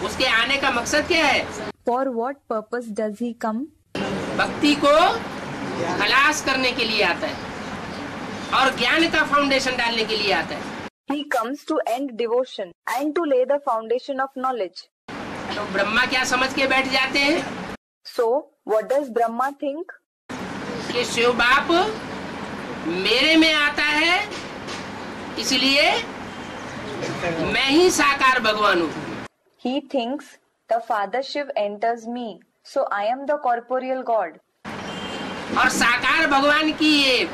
उसके आने का मकसद क्या है? For what purpose does he come? भक्ति को खलास करने के लिए आता है और ज्ञान का फाउंडेशन डालने के लिए आता है। He comes to end devotion and to lay the foundation of knowledge. तो ब्रह्मा क्या समझ के बैठ जाते हैं So, what does Brahma think? कि शिव बाप मेरे में आता है, इसलिए मैं ही साकार भगवान हूँ। He thinks the father Shiv enters me, so I am the corporeal god. और साकार भगवान की ये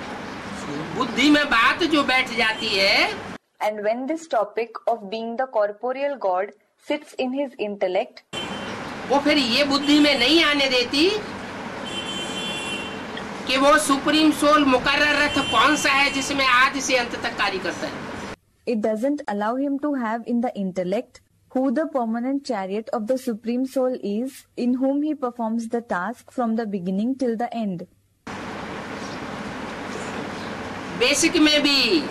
बुद्धि में बात जो बैठ जाती है, And when this topic of being the corporeal god sits in his intellect, वो फिर ये बुद्धि में नहीं आने देती कि वो सुप्रीम सोल मुकर्रर रथ कौन सा है जिसमें आदि से अंत तक कार्य करता है। it doesn't allow him to have in the intellect who the permanent chariot of the Supreme Soul is, in whom he performs the task from the beginning till the end. Basic में भी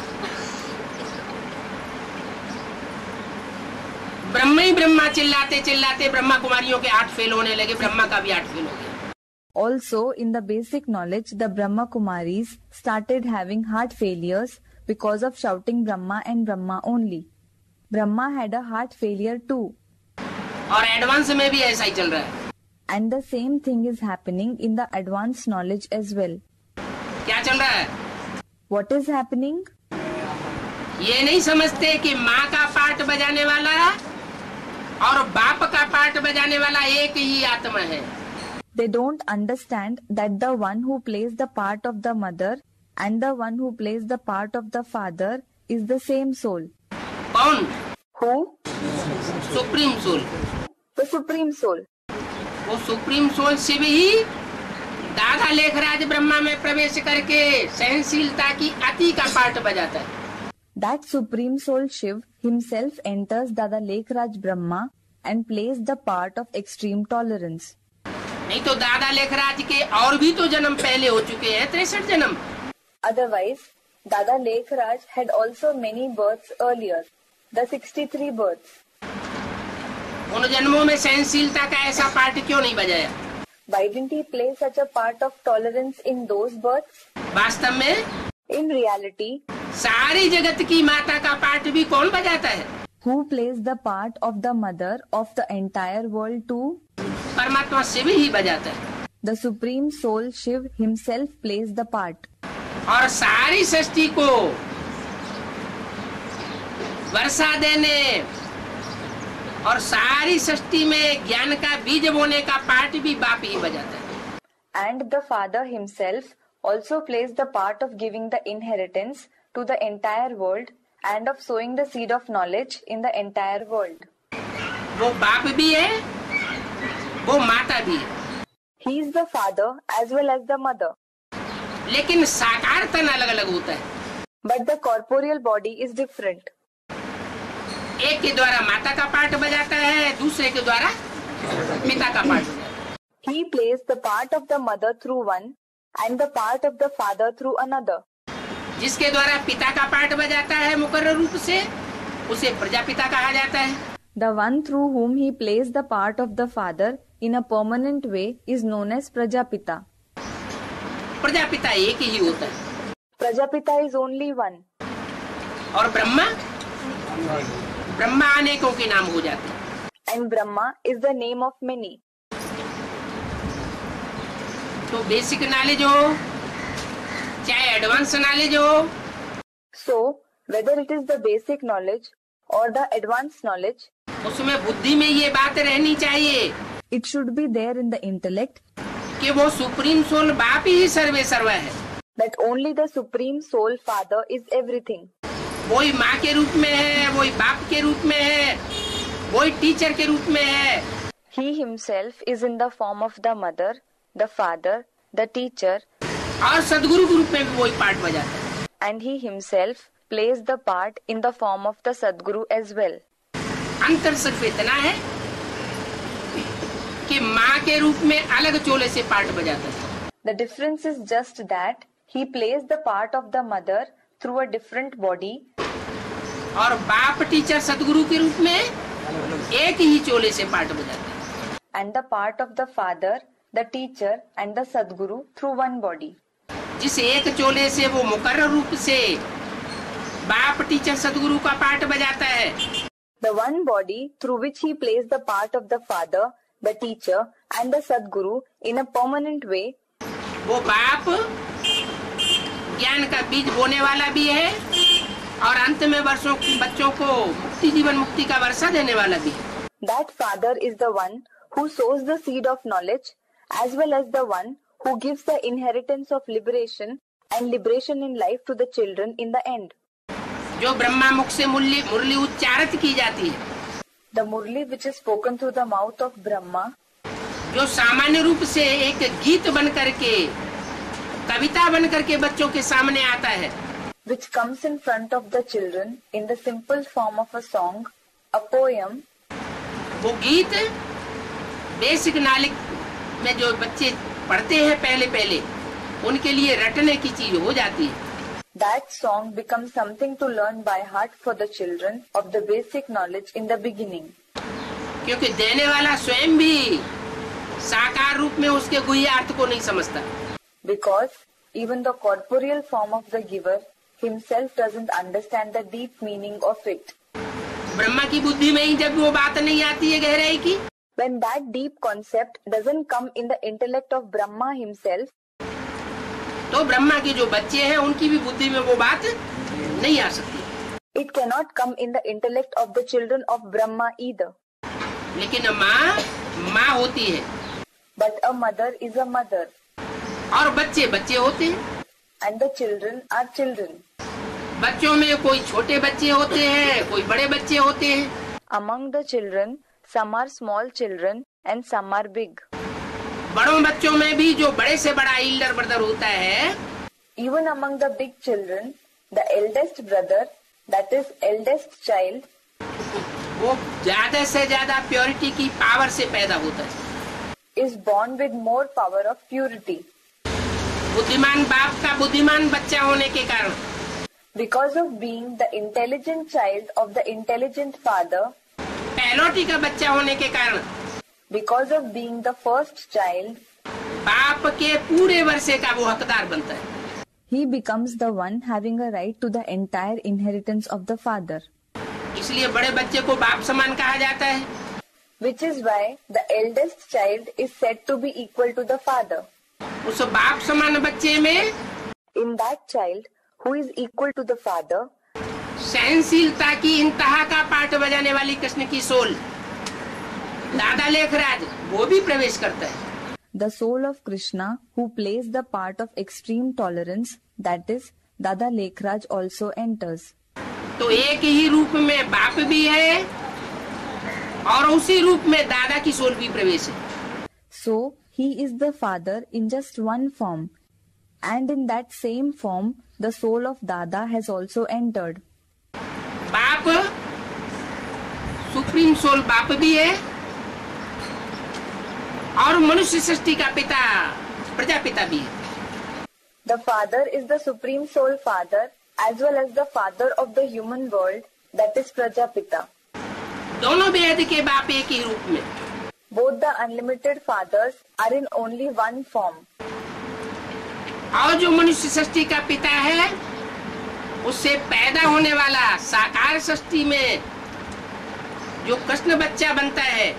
ब्रह्म ही ब्रह्मा चिल्लाते चिल्लाते ब्रह्मा कुमारियों के 8 fail होने लगे, ब्रह्मा का भी 8 fail हो गया। Also, in the basic knowledge, the Brahma Kumaris started having heart failures because of shouting Brahma and Brahma only. Brahma had a heart failure too. और एडवांस में भी ऐसा ही चल रहा है। And the same thing is happening in the advanced knowledge as well. क्या चल रहा है? What is happening? ये नहीं समझते कि माँ का पार्ट बजाने वाला और बाप का पार्ट बजाने वाला एक ही आत्मा है। They don't understand that the one who plays the part of the mother and the one who plays the part of the father is the same soul. कौन? Who? Supreme soul. The Supreme Soul. वो supreme soul Shiv ही दादा लेखराज ब्रह्मा में प्रवेश करके सहनशीलता की अति का पार्ट बजाता है। That Supreme Soul Shiv himself enters Dada Lekhraj Brahma and plays the part of extreme tolerance. नहीं तो दादा लेखराज के और भी तो जन्म पहले हो चुके हैं, 63 जन्म। Otherwise, Dada Lekhraj had also many births earlier, the 63 births. उन जन्मों में सहनशीलता का ऐसा पार्ट क्यों नहीं बजाया? Why didn't he play such a part of tolerance in those births? वास्तव में In reality, सारी जगत की माता का पार्ट भी कौन बजाता है? who plays the part of the mother of the entire world too? परमात्मा शिव ही बजाता है। The Supreme Soul Shiv himself plays the part. और सारी सृष्टि को वर्षा देने और सारी सृष्टि में ज्ञान का बीज बोने का पार्ट भी बाप ही बजाता है। And the Father himself also plays the part of giving the inheritance to the entire world and of sowing the seed of knowledge in the entire world. वो बाप भी है, वो माता भी है, He is the Father as well as the Mother. लेकिन साकार तन अलग अलग होता है। But the corporeal body is different. एक के द्वारा माता का पार्ट बजाता है, दूसरे के द्वारा पिता का पार्ट बजाता है। He plays the part of the mother through one and the part of the father through another. जिसके द्वारा पिता का पार्ट बजाता है मुकर्रर रूप से, उसे प्रजापिता कहा जाता है। The one through whom he plays the part of the father in a permanent way is known as Prajapita. Prajapita एक ही होता है। Prajapita is only one. और ब्रह्मा ब्रह्मा अनेकों के नाम हो जाते हैं। And Brahma is the name of many. तो बेसिक नॉलेज हो चाहे एडवांस नॉलेज हो, So, whether it is the basic knowledge or the advanced knowledge, उसमें बुद्धि में ये बात रहनी चाहिए it should be there in the intellect कि वो सुप्रीम सोल बाप ही सर्वे सर्व है। that only the Supreme Soul Father is everything. वही माँ के रूप में है, वही बाप के रूप में है, वही टीचर के रूप में है। He himself is in the form of the mother, the father, the teacher, और सदगुरु के रूप में भी वही पार्ट बजाता है। and he himself plays the part in the form of the Sadguru as well. अंतर सिर्फ इतना है कि माँ के रूप में अलग चोले से पार्ट बजाता है। The difference is just that he plays the part of the mother through a different body, और बाप टीचर सदगुरु के रूप में एक ही चोले से पार्ट बजाता है। and the part of the father, the teacher, and the Sadguru through one body. जिस एक चोले से वो मुकर्रर रूप से बाप टीचर सदगुरु का पार्ट बजाता है, The one body through which he plays the part of the father, the teacher, and the Sadguru in a permanent way, वो बाप ज्ञान का बीज बोने वाला भी है और अंत में वर्षों बच्चों को मुक्ति जीवन मुक्ति का वर्षा देने वाला भी है। that father is the one who sows the seed of knowledge as well as the one who gives the inheritance of liberation and liberation in life to the children in the end. जो ब्रह्मा मुख से मुरली मुरली उच्चारित की जाती है, The Murli which is spoken through the mouth of Brahma, जो सामान्य रूप से एक गीत बन करके कविता बन करके बच्चों के सामने आता है, which comes in front of the children in the simple form of a song, a poem, वो गीत बेसिक नॉलेज में जो बच्चे पढ़ते हैं पहले पहले उनके लिए रटने की चीज हो जाती है। that song becomes something to learn by heart for the children of the basic knowledge in the beginning. क्योंकि देने वाला स्वयं भी साकार रूप में उसके गुह्य अर्थ को नहीं समझता। Because even the corporeal form of the giver himself doesn't understand the deep meaning of it. Brahma की बुद्धि में ही जब वो बात नहीं आती है गहराई की, When that deep concept doesn't come in the intellect of Brahma himself, तो ब्रह्मा के जो बच्चे हैं उनकी भी बुद्धि में वो बात नहीं आ सकती। it cannot come in the intellect of the children of Brahma either. लेकिन माँ माँ होती है But a mother is a mother, और बच्चे बच्चे होते हैं। and the children are children. बच्चों में कोई छोटे बच्चे होते हैं, कोई बड़े बच्चे होते हैं। Among the children, some are small children and some are big. बड़ों बच्चों में भी जो बड़े से बड़ा एल्डर ब्रदर होता है, Even among the big children, the eldest brother, that is eldest child, वो ज्यादा से ज्यादा प्योरिटी की पावर से पैदा होता है। is born with more power of purity. बुद्धिमान बाप का बुद्धिमान बच्चा होने के कारण, Because of being the intelligent child of the intelligent father, पहलौटी का बच्चा होने के कारण, because of being the first child, बाप के पूरे वर्षे का वो हकदार बनता है। he becomes the one having a right to the entire inheritance of the father. इसलिए बड़े बच्चे को बाप समान कहा जाता है। Which is why the eldest child is said to be equal to the father. उस बाप समान बच्चे में In that child who is equal to the father, सहनशीलता की इंतहा का पाठ बजाने वाली कृष्ण की सोल दादा लेखराज वो भी प्रवेश करता है। the soul of Krishna who plays the part of extreme tolerance, that is, Dada Lekhraj also enters. तो एक ही रूप में बाप भी है और उसी रूप में दादा की सोल भी प्रवेश है। So, he is the father in just one form, and in that same form, the soul of Dada has also entered. बाप सुप्रीम सोल बाप भी है और मनुष्य सृष्टि का पिता प्रजापिता भी है। The father is the supreme soul father as well as the father of the human world, that is Prajapita. दोनों बेहद के बाप एक ही रूप में, Both the unlimited fathers are in only one form. और जो मनुष्य सृष्टि का पिता है उससे पैदा होने वाला साकार सृष्टि में जो कृष्ण बच्चा बनता है,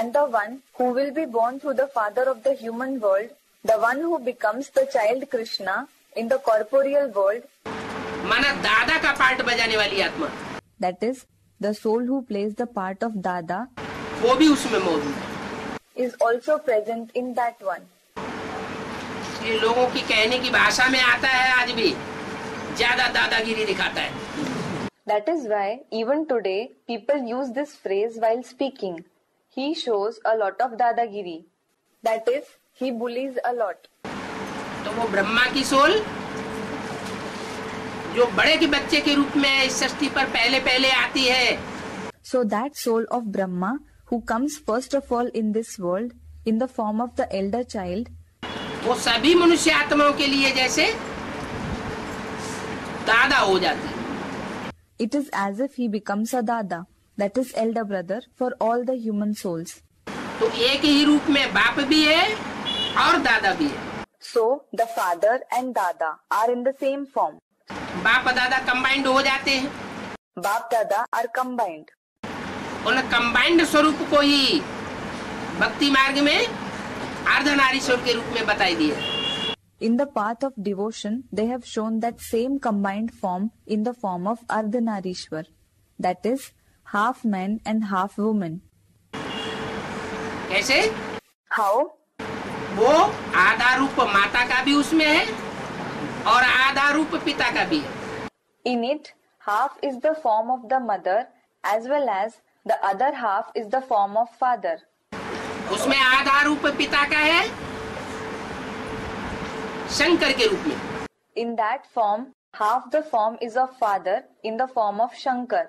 And the one who will be born through the father of the human world, the one who becomes the child Krishna in the corporeal world, माना दादा का पार्ट बजाने वाली आत्मा, that is, the soul who plays the part of Dada, वो भी उसमें मौजूद है। is also present in that one. ये लोगों की कहने की भाषा में आता है, आज भी ज्यादा दादागिरी दिखाता है। That is why even today people use this phrase while speaking. He shows a lot of dadagiri. That is, he bullies a lot. तो वो ब्रह्मा की सोल जो बड़े के बच्चे के रूप में इस सृष्टि पर पहले पहले आती है, So that soul of Brahma who comes first of all in this world in the form of the elder child, वो सभी मनुष्य आत्माओं के लिए जैसे दादा हो जाती है। it is as if he becomes a Dada, that is elder brother for all the human souls. तो एक ही रूप में बाप भी है और दादा भी है। So the father and Dada are in the same form. बाप दादा कंबाइंड हो जाते हैं। Bap Dada are combined. उन कंबाइंड स्वरूप को ही भक्ति मार्ग में अर्धनारीश्वर के रूप में बताई दिया। In the path of devotion, they have shown that same combined form in the form of Ardhanarishwar, that is, half man and half woman. कैसे? How? वो आधा रूप माता का भी उसमें है और आधा रूप पिता का भी है। In it, half is the form of the mother as well as the other half is the form of father. उसमें आधा रूप पिता का है शंकर के रूप में। In that form, half the form is of father in the form of Shankar.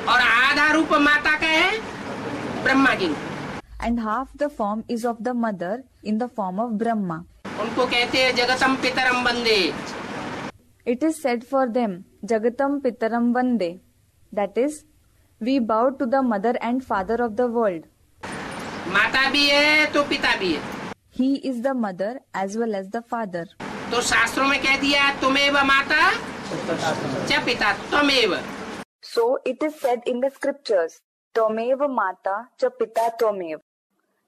और आधा रूप माता का है ब्रह्मा के रूप। And half the form is of the mother in the form of Brahma. उनको कहते हैं जगतम पितरम वंदे। It is said for them, Jagatam Pitaram Vande. That is, we bow to the mother and father of the world. माता भी है तो पिता भी है। He is the mother as well as the father. तो शास्त्रों में कह दिया तुमेव माता च पिता त्वमेव। So it is said in the scriptures, Tvamev Mata cha Pita Tvamev.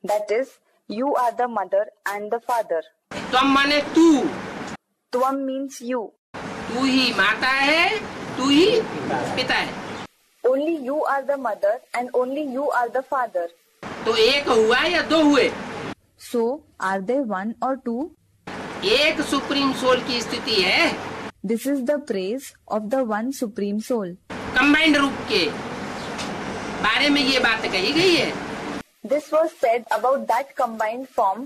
That is, you are the mother and the father. त्वम माने तू, Tvam means you. तू ही माता है, तू ही पिता है। Only you are the mother and only you are the father. तो एक हुआ या दो हुए? So, are they one or two? एक सुप्रीम सोल की स्थिति है। This is the praise of the one supreme soul. Combined रूप के बारे में ये बात कही गई है This was said about that combined form,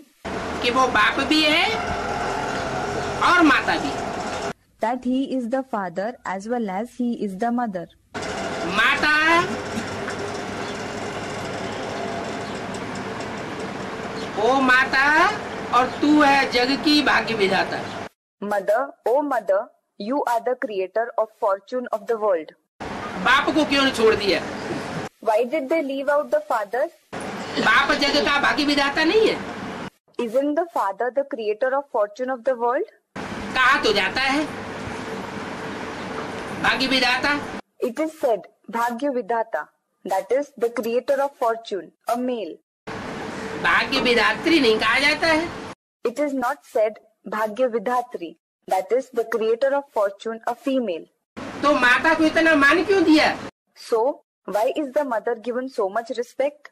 कि वो बाप भी है और माता भी है। that he is the father as well as he is the mother. माता ओ माता, और तू है जग की भाग्य विधाता। Mother, O mother, you are the creator of fortune of the world. बाप को क्यों नहीं छोड़ दिया? Why did they leave out the father? बाप जग का भाग्य विधाता नहीं है? Isn't the father the creator of fortune of the world? कहा तो जाता है भाग्य विधाता। It is said, Bhagya Vidhata, that is the creator of fortune, a male. भाग्य विधात्री नहीं कहा जाता है। It is not said Bhagya Vidhatri, that is the creator of fortune, a female. तो माता को इतना मान क्यों दिया? So, why is the mother given so much respect?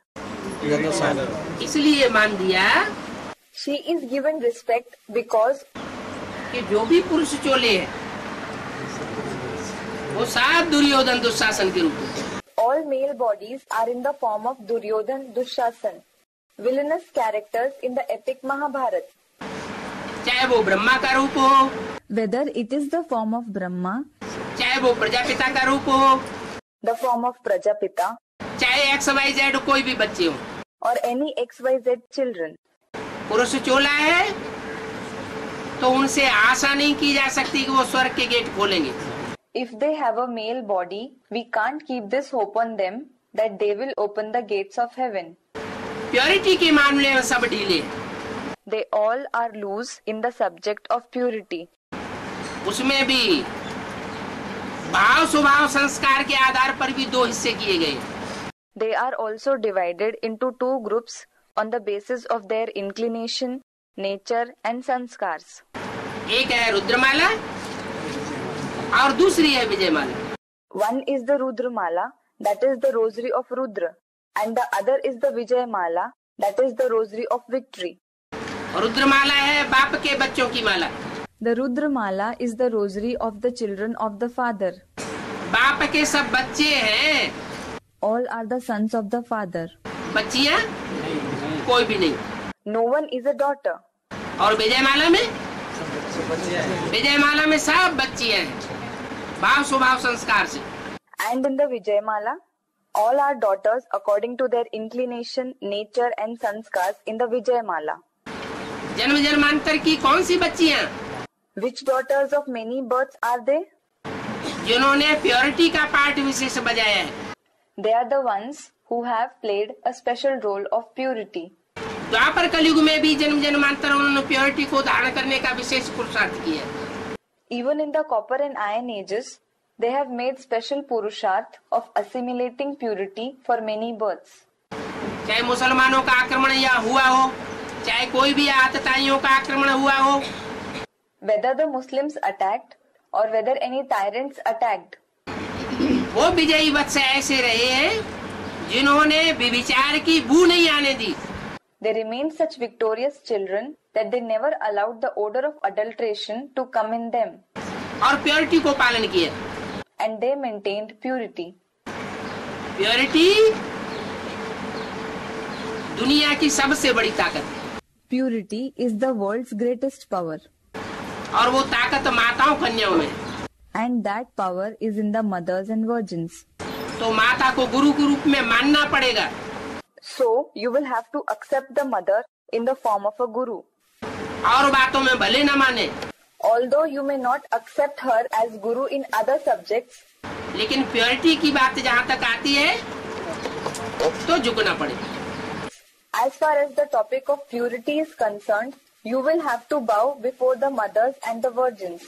इसलिए मान दिया She is given respect because कि जो भी पुरुष चोले हैं वो सब दुर्योधन दुशासन के रूप में। all male bodies are in the form of Duryodhan, Dushasan, villainous characters in the epic Mahabharata. चाहे वो ब्रह्मा का रूप हो, Whether it is the form of Brahma, चाहे वो प्रजापिता का रूप हो, the form of Prajapita, चाहे XYZ कोई भी बच्चे हो, or any XYZ children. पुरुष चोला है तो उनसे आशा नहीं की जा सकती कि वो स्वर्ग के गेट खोलेंगे। If they have a male body, we can't keep this hope on them that they will open the gates of heaven. Purity के मामले में सब ढीले हैं। They all are loose in the subject of purity. उसमें भी भाव स्वभाव संस्कार के आधार पर भी दो हिस्से किए गए। They are also divided into two groups on the basis of their inclination, nature and sanskars. एक है रुद्रमाला और दूसरी है Vijayamala. One is the Rudramala, that is the rosary of Rudra, and the other is the Vijayamala, that is the rosary of victory. रुद्रमाला है बाप के बच्चों की माला। The Rudramala is the rosary of the children of the father. बाप के सब बच्चे हैं, All are the sons of the father. बच्चियां कोई भी नहीं। No one is a daughter. और विजयमाला में सब बच्चियां हैं भाव स्वभाव संस्कार से। And in the Vijayamala, all are daughters according to their inclination, nature and sanskars in the Vijayamala. जन्म जन्मांतर की कौन सी बच्चियां? Which daughters of many births are they? जिन्होंने प्योरिटी का पार्ट विशेष बजाया है। They are the ones who have played a special role of purity. द्वापर कलयुग में भी जन्म जन्मांतर उन्होंने प्योरिटी को धारण करने का विशेष पुरुषार्थ किया। Even in the copper and iron ages, they have made special purusharth of assimilating purity for many births. चाहे मुसलमानों का आक्रमण या हुआ हो, चाहे कोई भी आतताइयों का आक्रमण हुआ हो, Whether the Muslims attacked or whether any tyrants attacked, वो विजयी वत्स ऐसे रहे हैं जिन्होंने विविचार की बू नहीं आने दी। they remained such victorious children that they never allowed the odor of adulteration to come in them, और प्योरिटी को पालन किया। and they maintained purity. Purity दुनिया की सबसे बड़ी ताकत है, Purity is the world's greatest power, और वो ताकत माताओं कन्याओं में है। and that power is in the mothers and virgins. तो माता को गुरु के रूप में मानना पड़ेगा। So you will have to accept the mother in the form of a guru. और बातों में भले न माने, Although you may not accept her as guru in other subjects, लेकिन प्योरिटी की बात जहाँ तक आती है तो झुकना पड़ेगा। as far as the topic of purity is concerned, you will have to bow before the mothers and the virgins.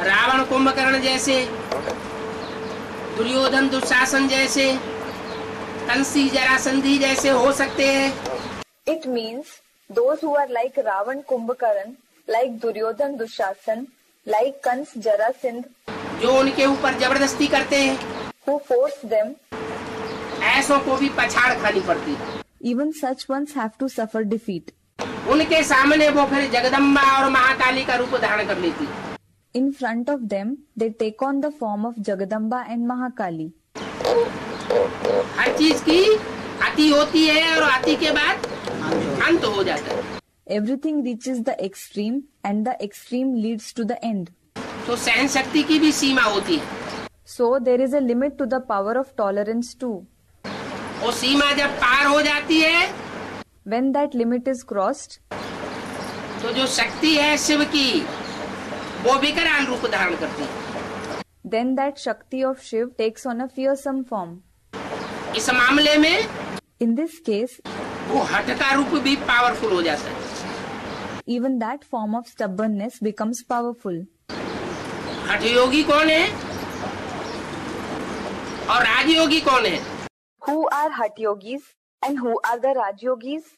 Ravan Kumbhakarna जैसे, दुर्योधन दुशासन जैसे, कंसी जरासंधी जैसे हो सकते हैं। It means those who are like Ravan Kumbhakaran, like Duryodhan Dushasan, like Kans Jarasindh, जो उनके ऊपर जबरदस्ती करते हैं, who force them, ऐसों को भी पछाड़ खानी पड़ती है। even such ones have to suffer defeat. उनके सामने वो फिर जगदम्बा और महाकाली का रूप धारण कर लेती है। In front of them, they take on the form of Jagadamba and Mahakali. हर चीज की अति होती है और अति के बाद अंत हो जाता है। Everything reaches the extreme and the extreme leads to the end. तो सहन शक्ति की भी सीमा होती है। So there is a limit to the power of tolerance too. वो सीमा जब पार हो जाती है When that limit is crossed, तो जो शक्ति है शिव की वो विकराल रूप धारण करती है। then that Shakti of Shiv takes on a fearsome form. इस मामले में In this case, वो हठ का रूप भी पावरफुल हो जाता है। even that form of stubbornness becomes powerful. हठ योगी कौन है और राजयोगी कौन है? Who are Hatha Yogis and who are the Raj Yogis?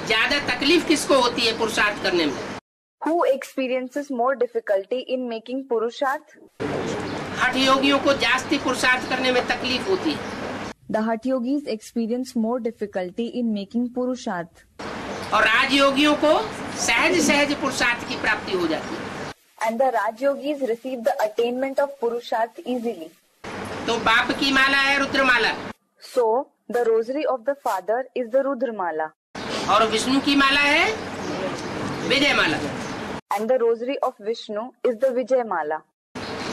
ज्यादा तकलीफ किसको होती है पुरुषार्थ करने में? Who experiences more difficulty in making Purusharth? हठ योगियों को जास्ती पुरुषार्थ करने में तकलीफ होती है। The Hatha Yogis experience more difficulty in making Purusharth. और राजयोगियों को सहज सहज पुरुषार्थ की प्राप्ति हो जाती है। And the Raj Yogis receive the attainment of Purusharth easily. तो बाप की माला है रुद्रमाला So, the rosary of the father is the Rudramala. और विष्णु की माला है विजय माला। And the rosary of Vishnu is the Vijay Mala.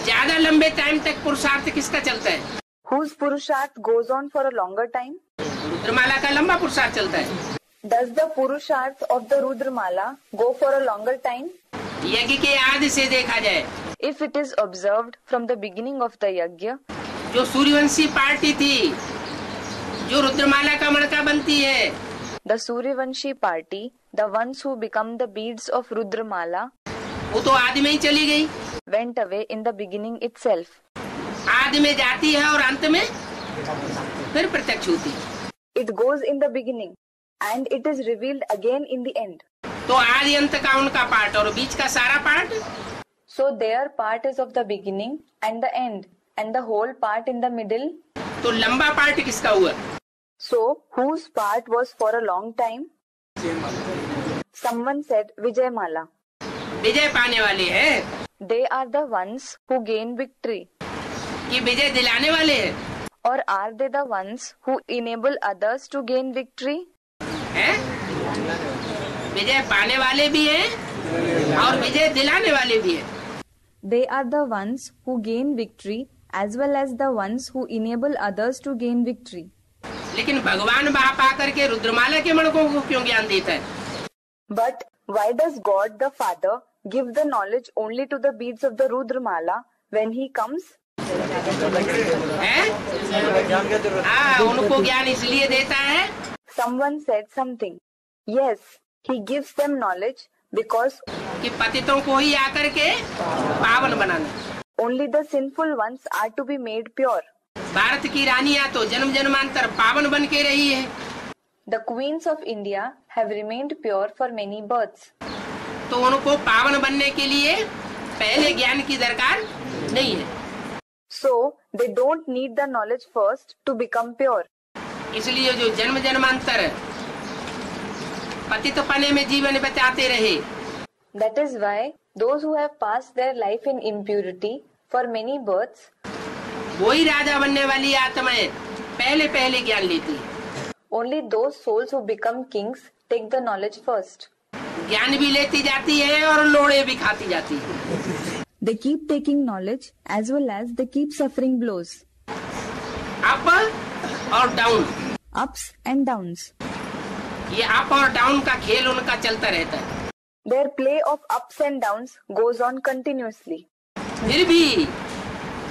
ज्यादा लंबे टाइम तक पुरुषार्थ किसका चलता है? Whose Purusharth goes on for a longer time? रुद्रमाला का लंबा पुरुषार्थ चलता है। Does the Purusharth of the Rudramala go for a longer time? यज्ञ के आदि से देखा जाए, If it is observed from the beginning of the Yajna, जो सूर्यवंशी पार्टी थी, जो रुद्रमाला का मणका बनती है, the Suryavanshi party, the ones who become the beads of Rudramala, वो तो आदि में ही चली गई। went away in the beginning itself. आदि में जाती है और अंत में फिर प्रत्यक्ष होती है। It goes in the beginning and it is revealed again in the end. तो आदि अंत का उनका पार्ट और बीच का सारा part, So their part is of the beginning and the end, and the whole part in the middle. तो लंबा पार्ट किसका हुआ? So whose part was for a long time? Someone said Vijay Mala. विजय पाने वाले हैं They are the ones who gain victory. कि विजय दिलाने वाले हैं? Or are they the ones who enable others to gain victory? हैं? विजय पाने वाले भी हैं और विजय दिलाने वाले भी हैं। They are the ones who gain victory as well as the ones who enable others to gain victory. लेकिन भगवान बाप आकर के रुद्रमाला के मणकों को क्यों ज्ञान देता है? But why does God the Father give the knowledge only to the beads of the Rudramala when he comes? हैं? उनको ज्ञान इसलिए देता है Someone said something. Yes, he gives them knowledge because कि पतितों को ही आकर के पावन बनाना। only the sinful ones are to be made pure. Bharat की रानियां तो जन्म जन्मांतर पावन बन के रही है, The queens of India have remained pure for many births. तो उनको पावन बनने के लिए पहले ज्ञान की दरकार नहीं है। So they don't need the knowledge first to become pure. इसलिए जो जन्म जन्मांतर पतित पने में जीवन बिताते रहे, That is why those who have passed their life in impurity for many births, वही राजा बनने वाली आत्माएं पहले पहले ज्ञान लेती है। only those souls who become kings take the knowledge first. ज्ञान भी लेती जाती है और लोड़े भी खाती जाती है। They keep taking knowledge as well as they keep suffering blows, up और डाउन। ups and downs. ये अप और डाउन का खेल उनका चलता रहता है। Their play of ups and downs goes on continuously. फिर भी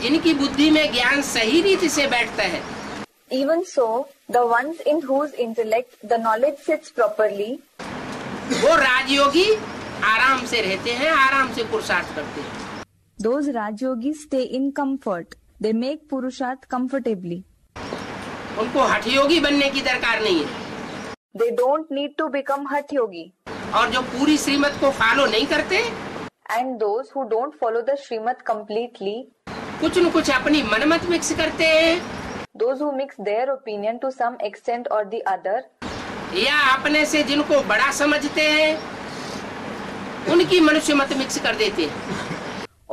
जिनकी बुद्धि में ज्ञान सही रीति से बैठता है, Even so, the ones in whose intellect the knowledge sits properly, वो राजयोगी आराम से रहते हैं, आराम से पुरुषार्थ करते हैं। those Raj Yogis stay in comfort. They make Purusharth comfortably. उनको हठ योगी बनने की दरकार नहीं है। They don't need to become Hatha Yogi. और जो पूरी श्रीमत को फॉलो नहीं करते, And those who don't follow the Srimad completely, कुछ न कुछ अपनी मनमत मिक्स करते हैं, those who mix their opinion to some extent or the other, या अपने से जिनको बड़ा समझते हैं उनकी मनुष्य मत मिक्स कर देते हैं।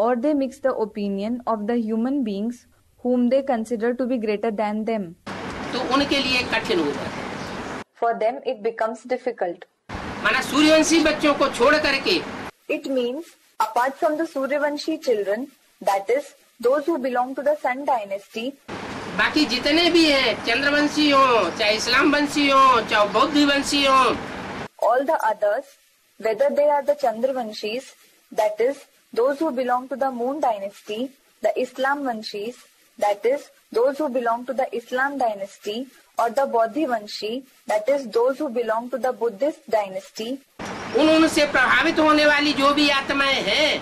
or they mix the opinion of the human beings whom they consider to be greater than them. तो उनके लिए कठिन हो जाता है। For them it becomes difficult. माना सूर्यवंशी बच्चों को छोड़ करके It means, apart from the Suryavanshi children, that is, those who belong to the Sun dynasty, बाकी जितने भी हैं, चंद्रवंशी हो, चाहे इस्लाम वंशी हो, चाहे बौद्ध वंशी हो, All the others, whether they are the Chandravanshis, that is, those who belong to the Moon dynasty, the Islam Vanshis, that is, those who belong to the Islam dynasty, or the Bodhi Vanshi, that is, those who belong to the Buddhist dynasty, उनसे प्रभावित होने वाली जो भी आत्माएं हैं,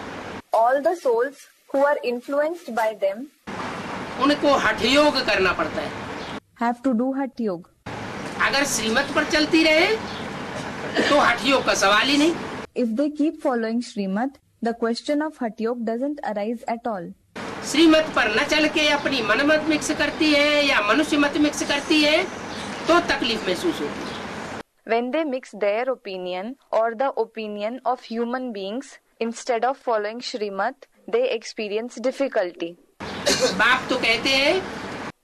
all the souls who are influenced by them, उनको हठ योग करना पड़ता है. have to do Hatha Yoga. अगर श्रीमत पर चलती रहे तो हठ योग का सवाल ही नहीं. If they keep following Srimad, the question of Hatha Yoga doesn't arise at all. श्रीमत पर न चल के अपनी मन मत मिक्स करती है या मनुष्य मत मिक्स करती है तो तकलीफ महसूस होती है. When they mix their opinion or the opinion of human beings instead of following Srimad, they experience difficulty. बाप तो कहते हैं,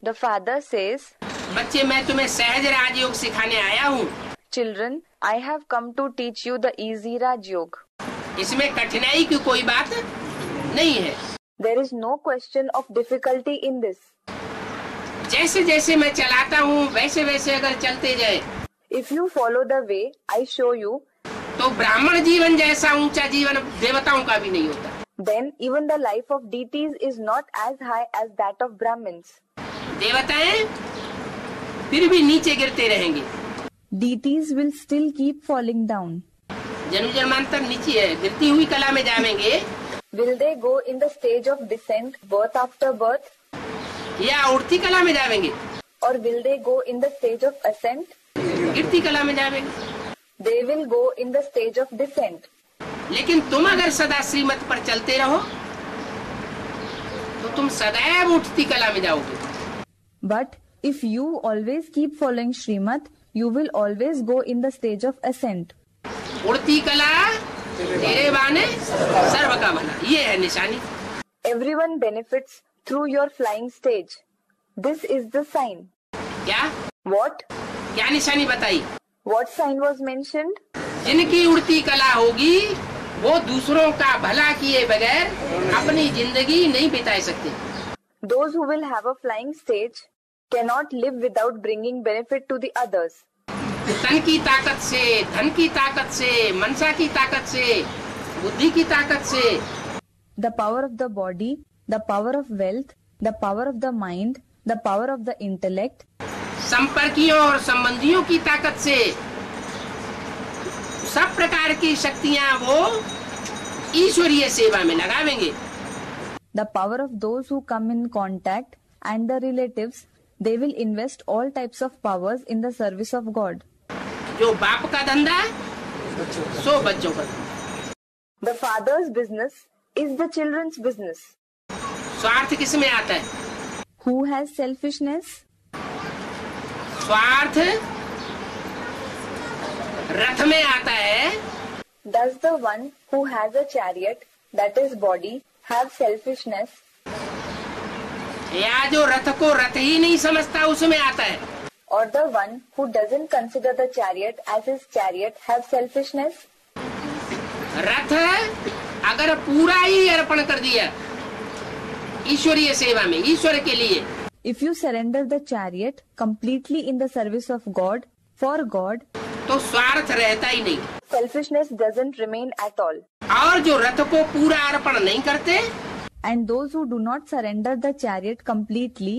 The father says, बच्चे मैं तुम्हें सहज राजयोग सिखाने आया हूँ. Children, I have come to teach you the easy Raj Yoga. इसमें कठिनाई की कोई बात नहीं है. There is no question of difficulty in this. जैसे जैसे मैं चलाता हूँ वैसे वैसे अगर चलते जाए If you follow the way I show you, तो ब्राह्मण जीवन जैसा ऊंचा जीवन देवताओं का भी नहीं होता. then even the life of deities is not as high as that of Brahmins. देवताएं फिर भी नीचे गिरते रहेंगे. Deities will still keep falling down. जन्म जन्मांतर नीचे है, गिरती हुई कला में जावेंगे Will they go in the stage of descent, birth after birth, या उड़ती कला में जावेंगे. or will they go in the stage of ascent? गिरती कला में जावेंगे. They will go in the stage of descent. लेकिन तुम अगर सदा श्रीमत पर चलते रहो तो तुम सदैव उठती कला में जाओगे. But if you always keep following Srimad, you will always go in the stage of ascent. उड़ती कला तेरे बाने सर्व का भला, ये है निशानी. Everyone benefits through your flying stage. This is the sign. क्या What? क्या निशानी बताई. What sign was mentioned? जिनकी उड़ती कला होगी वो दूसरों का भला किए बगैर अपनी जिंदगी नहीं बिता सकते. Those who will have a flying stage cannot live without bringing benefit to the others. तन की ताकत से, धन की ताकत से, मनसा की ताकत से, बुद्धि की ताकत से, The power of the body, the power of wealth, the power of the mind, the power of the intellect, संपर्कियों और संबंधियों की ताकत से सब प्रकार की शक्तियां वो ईश्वरीय सेवा में लगावेंगे. the power of those who come in contact and the relatives, they will invest all types of powers in the service of God. जो बाप का धंधा सो बच्चों का. The father's business is the children's business. स्वार्थ किस में आता है. Who has selfishness? स्वार्थ रथ में आता है. Does the one who has a chariot, that is body, have selfishness? या जो रथ को रथ ही नहीं समझता उसमें आता है. Or the one who doesn't consider the chariot as his chariot have selfishness? रथ अगर पूरा ही अर्पण कर दिया ईश्वरीय सेवा में, ईश्वर के लिए, If you surrender the chariot completely in the service of God, for God, तो स्वार्थ रहता ही नहीं. selfishness doesn't remain at all. और जो रथ को पूरा अर्पण नहीं करते And those who do not surrender the chariot completely,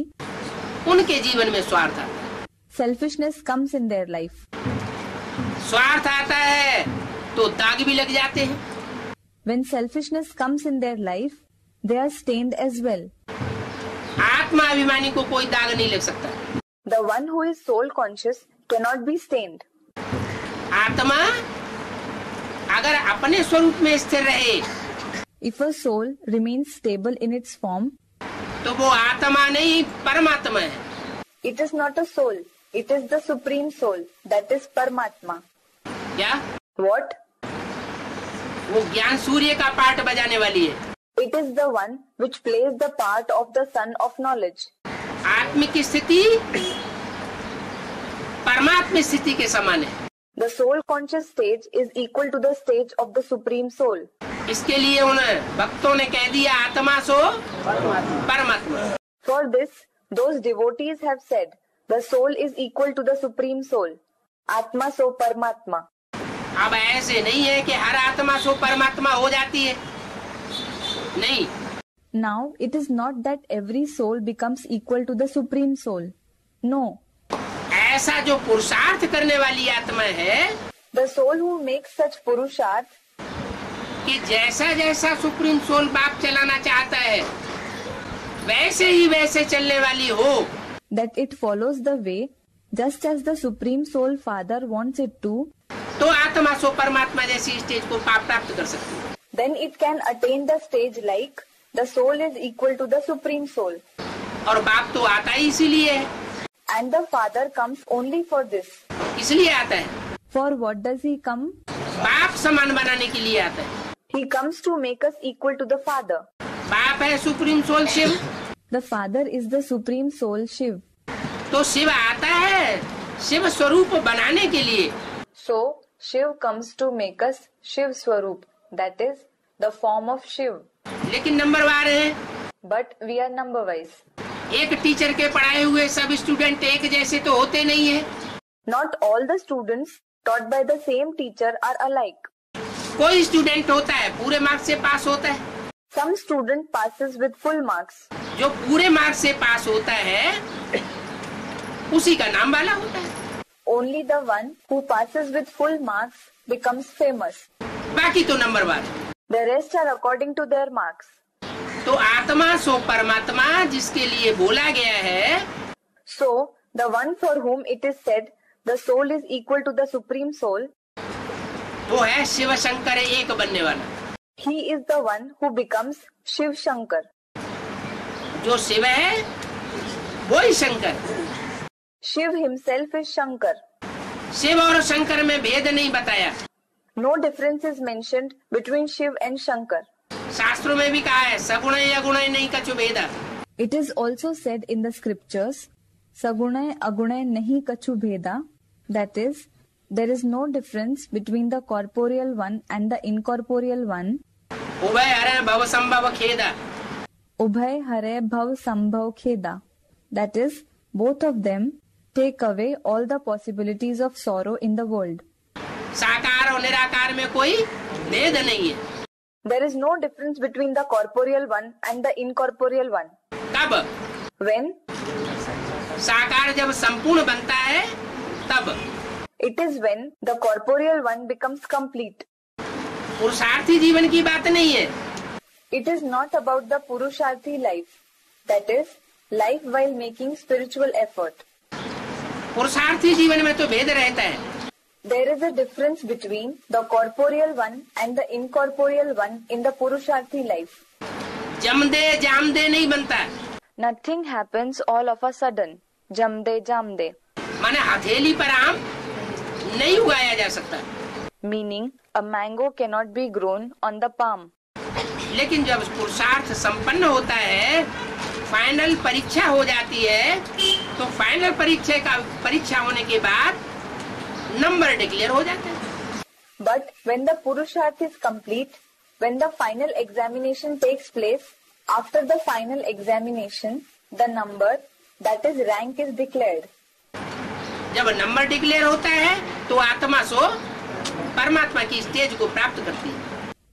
उनके जीवन में स्वार्थ आता है. selfishness comes in their life. स्वार्थ आता है तो दाग भी लग जाते हैं. When selfishness comes in their life, they are stained as well. आत्माभिमानी को कोई दाग नहीं लग सकता. The one who is soul conscious cannot be stained. आत्मा अगर अपने स्वरूप में स्थिर रहे If a soul remains stable in its form, तो वो आत्मा नहीं परमात्मा है. it is not a soul, it is the supreme soul, that is Paramatma. क्या What? वो ज्ञान सूर्य का पार्ट बजाने वाली है. It is the one which plays the part of the sun of knowledge. आत्मिक स्थिति परमात्मा स्थिति के समान है. The soul conscious stage is equal to the stage of the supreme soul. इसके लिए उन भक्तों ने कह दिया आत्मा सो परमात्मा. For this, Those devotees have said, the soul is equal to the supreme soul. Atma so Paramatma. अब ऐसे नहीं है कि हर आत्मा सो परमात्मा हो जाती है, नहीं। Now it is not that every soul becomes equal to the supreme soul. No. ऐसा जो पुरुषार्थ करने वाली आत्मा है, The soul who makes such purusharth, कि जैसा जैसा सुप्रीम सोल बाप चलाना चाहता है वैसे ही वैसे चलने वाली हो, that it follows the way just as the supreme soul father wants it to, तो आत्मा सो परमात्मा जैसी स्टेज को प्राप्त कर सकती है। then it can attain the stage like the soul is equal to the supreme soul. और बाप तो आता ही इसीलिए है, And the father comes only for this. इसलिए आता है, For what does he come? बाप समान बनाने के लिए आता है। He comes to make us equal to the father. बाप है supreme soul Shiv, The father is the supreme soul Shiv. तो शिव आता है शिव स्वरूप बनाने के लिए। So Shiv comes to make us Shiv Swarup, that is the form of Shiv. लेकिन नंबर वार है, But we are number wise. एक टीचर के पढ़ाए हुए सब स्टूडेंट एक जैसे तो होते नहीं है। Not all the students taught by the same teacher are alike. कोई स्टूडेंट होता है पूरे मार्क्स से पास होता है, Some student passes with full marks. जो पूरे मार्क्स से पास होता है उसी का नाम वाला होता है, Only the one who passes with full marks becomes famous. बाकी तो number war. The rest are according to their marks. तो आत्मा सो परमात्मा जिसके लिए बोला गया है, So, the one for whom it is said, the soul is equal to the supreme soul, वो है शिव शंकर एक बनने वाला। he is the one who becomes Shiv Shankar. जो शिव है वो ही Shankar. Shiv himself is Shankar. Shiv और शंकर में भेद नहीं बताया, No difference is mentioned between Shiv and Shankar. शास्त्रों में भी कहा है सगुण अगुण नहीं कछु भेदा। It is also said in the scriptures, Sagunay Agunay Nahi Kachu Bheda, that is, there is no difference between the corporeal one and the incorporeal one. उभय हर भव संभव खेदा, Ubhay Hare Bhav Sambhav Kheda, that is, both of them take away all the possibilities of sorrow in the world. साकार और निराकार में कोई भेद नहीं है। There is no difference between the corporeal one and the incorporeal one. तब When? साकार जब संपूर्ण बनता है तब। It is when the corporeal one becomes complete. पुरुषार्थी जीवन की बात नहीं है, It is not about the Purusharthi life, that is, life while making spiritual effort. पुरुषार्थी जीवन में तो भेद रहता है। There is a difference between the corporeal one and the incorporeal one in the Purusharthi life. जमदे जामदे नहीं बनता, Nothing happens all of a sudden. Jamde jamde. माने हथेली पर आम नहीं उगाया जा सकता। Meaning, a mango cannot be grown on the palm. लेकिन जब पुरुषार्थ संपन्न होता है, फाइनल परीक्षा हो जाती है, तो फाइनल परीक्षा होने के बाद नंबर डिक्लेयर हो जाता है। But when the Purusharth is complete, when the final examination takes place, after the final examination, the number, that is rank, is declared. जब नंबर डिक्लेयर होता है तो आत्मा सो परमात्मा की स्टेज को प्राप्त करती है।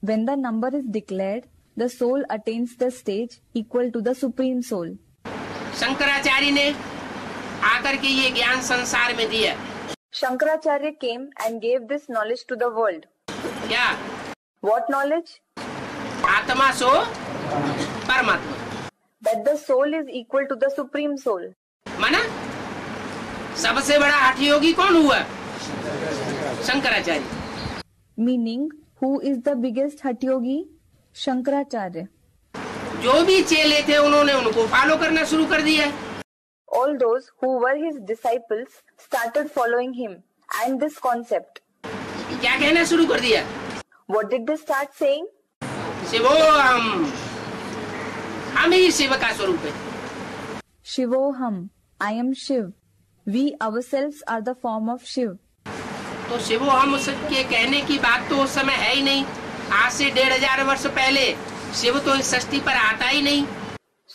When the number is declared, the soul attains the stage equal to the supreme soul. Shankaracharya ने आकर के ये ज्ञान संसार में दिया। Shankaracharya came and gave this knowledge to the world. क्या? What knowledge? आत्मा सो परमात्मा, That the soul is equal to the supreme soul. माना सबसे बड़ा हठ योगी कौन हुआ? Shankaracharya. Meaning, who is the biggest Hatha Yogi? Shankaracharya. जो भी चेले थे उन्होंने उनको फॉलो करना शुरू कर दिया। All those who were his disciples started following him and this concept. क्या कहना शुरू कर दिया? What did they start saying? शिवो हम ही शिव का स्वरूप है। Shivoham, I am Shiv. We ourselves are the form of Shiv. तो शिवो हम के कहने की बात तो उस समय है ही नहीं। आज से 1500 वर्ष पहले शिव तो इस सृष्टि पर आता ही नहीं।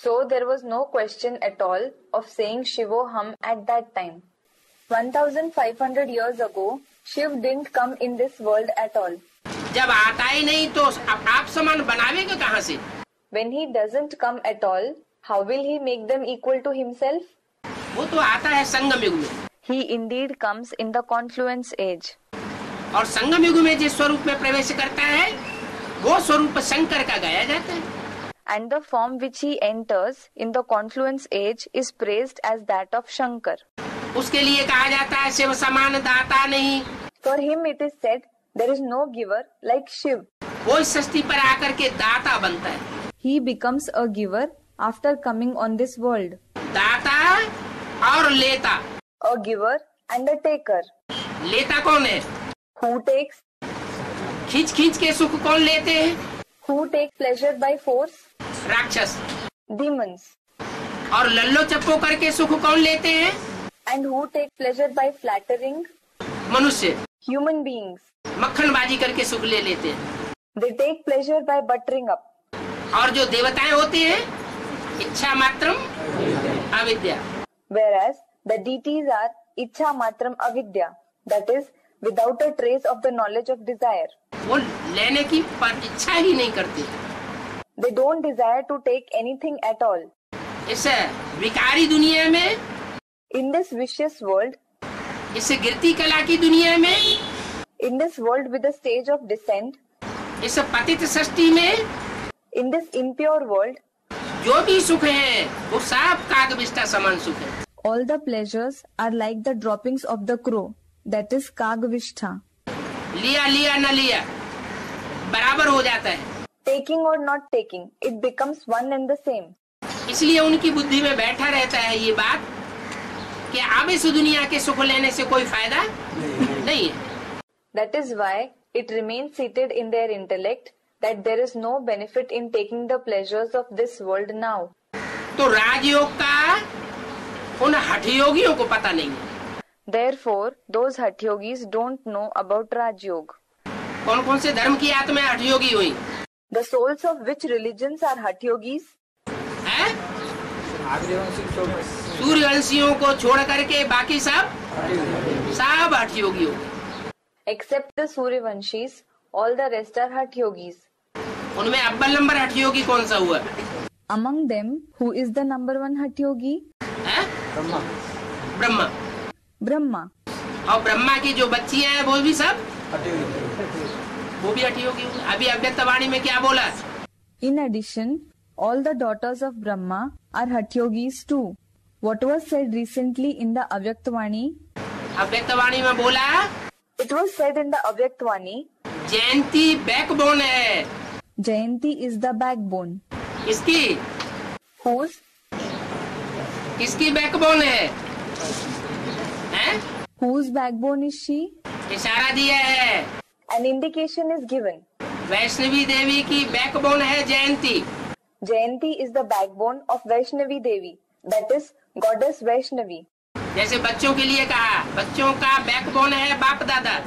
So there was no question at all of saying Shivoham at that time. 1500 years ago, Shiv didn't come in this world at all. जब आता ही नहीं तो आप समान बनावेगा कहाँ से? When he doesn't come at all, how will he make them equal to himself? वो तो आता है संगम युग में. He indeed comes in the confluence age. और संगम युग में जिस स्वरूप में प्रवेश करता है वो स्वरूप शंकर का गाया जाता है. And the form which he enters in the confluence age is praised as that of Shankar. उसके लिए कहा जाता है शिव समान दाता नहीं. For him it is said there is no giver like Shiv. वो इस सृष्टि पर आकर के दाता बनता है. He becomes a giver after coming on this world. दाता और लेता. A giver and a taker. लेता कौन है? Who takes? खींच खींच के सुख कौन लेते हैं? Who takes pleasure by force? राक्षस. Demons. और लल्लो चप्पो करके सुख कौन लेते हैं? And who take pleasure by flattering? मनुष्य. Human beings. मक्खनबाजी करके सुख ले लेते हैं. They take pleasure by buttering up. और जो देवताएं होते हैं इच्छा मात्रम अविद्या. Whereas the deities are Ichha Matram Avidya, that is, without a trace of the knowledge of desire. वो लेने की पर इच्छा ही नहीं करते. They don't desire to take anything at all. इस विकारी दुनिया में, In this vicious world, इस गिरती कला की दुनिया में, in this world with a stage of descent, इस पतित सृष्टि में, in this impure world, जो भी सुख है वो सब कागविष्ठा समान सुख है. all the pleasures are like the droppings of the crow, that is Kagvishtha. लिया लिया न लिया बराबर हो जाता है. Taking or not taking, it becomes one and the same. इसलिए उनकी बुद्धि में बैठा रहता है ये बात कि अब इस दुनिया के सुख लेने से कोई फायदा नहीं है. That is why it remains seated in their intellect that there is no benefit in taking the pleasures of this world now. तो राजयोग का उन हठयोगियों को पता नहीं है. Therefore, those Hatha Yogis don't know about Raj Yoga. कौन कौन से धर्म की आत्मा हठयोगी हुई? The souls of which religions are Hatha Yogis? हैं? सूर्यवंशियों को छोड़ करके बाकी सब हठयोगी हो गए. Except the Suryavanshis, all the rest are Hatha Yogis. उनमें अव्वल नंबर हठयोगी कौन सा हुआ? Among them, who is the number one Hatha Yogi? हैं? ब्रह्मा. Brahma. और ब्रह्मा की जो बच्चियां हैं वो भी सब वो भी हठयोगी हुई. अभी अव्यक्तवाणी में क्या बोला? In addition, all the daughters of Brahma are Hatha Yogis too. What was said recently in the Avyaktvani? अव्यक्तवाणी में बोला It was said in the Avyaktvani, Jayanti backbone है. Jayanti is the backbone. इसकी Whose? किसकी backbone है? हैं? Whose backbone is she? इशारा दिया है. An indication is given. Vaishnavi देवी की बैकबोन है जयंती. Jayanti is the backbone of Vaishnavi Devi, that is, goddess Vaishnavi. जैसे बच्चों के लिए कहा बच्चों का बैकबोन है बाप दादा.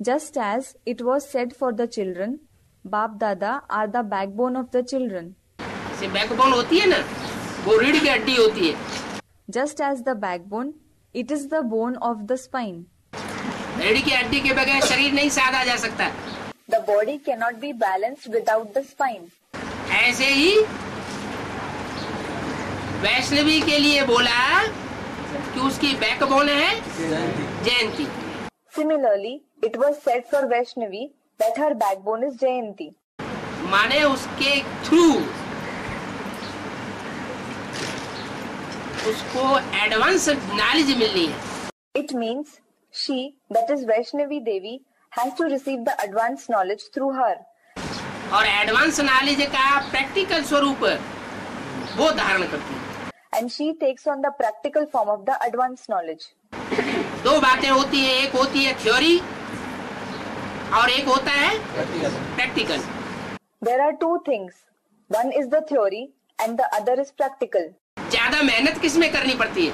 Just as it was said for the children, Bap Dada are the backbone of the children. जैसे बैकबोन होती है ना वो रीढ़ की हड्डी होती है. Just as the backbone, it is the bone of the spine. रीढ़ की हड्डी के बगैर शरीर नहीं साधा जा सकता. The body cannot be balanced without the spine. ऐसे ही वैष्णवी के लिए बोला कि उसकी बैकबोन है जयंती. Similarly, it was said for Vaishnavi that her backbone is Jayanti. माने उसके थ्रू उसको एडवांस नॉलेज मिलनी है. It means she, that is Vaishnavi Devi, has to receive the advanced knowledge through her. और एडवांस नॉलेज का practical स्वरूप वो धारण करती है. And she takes on the practical form of the advanced knowledge. दो बातें होती है. एक होती है थ्योरी और एक होता है practical. There are two things. One is the theory and the other is practical. ज्यादा मेहनत किस में करनी पड़ती है?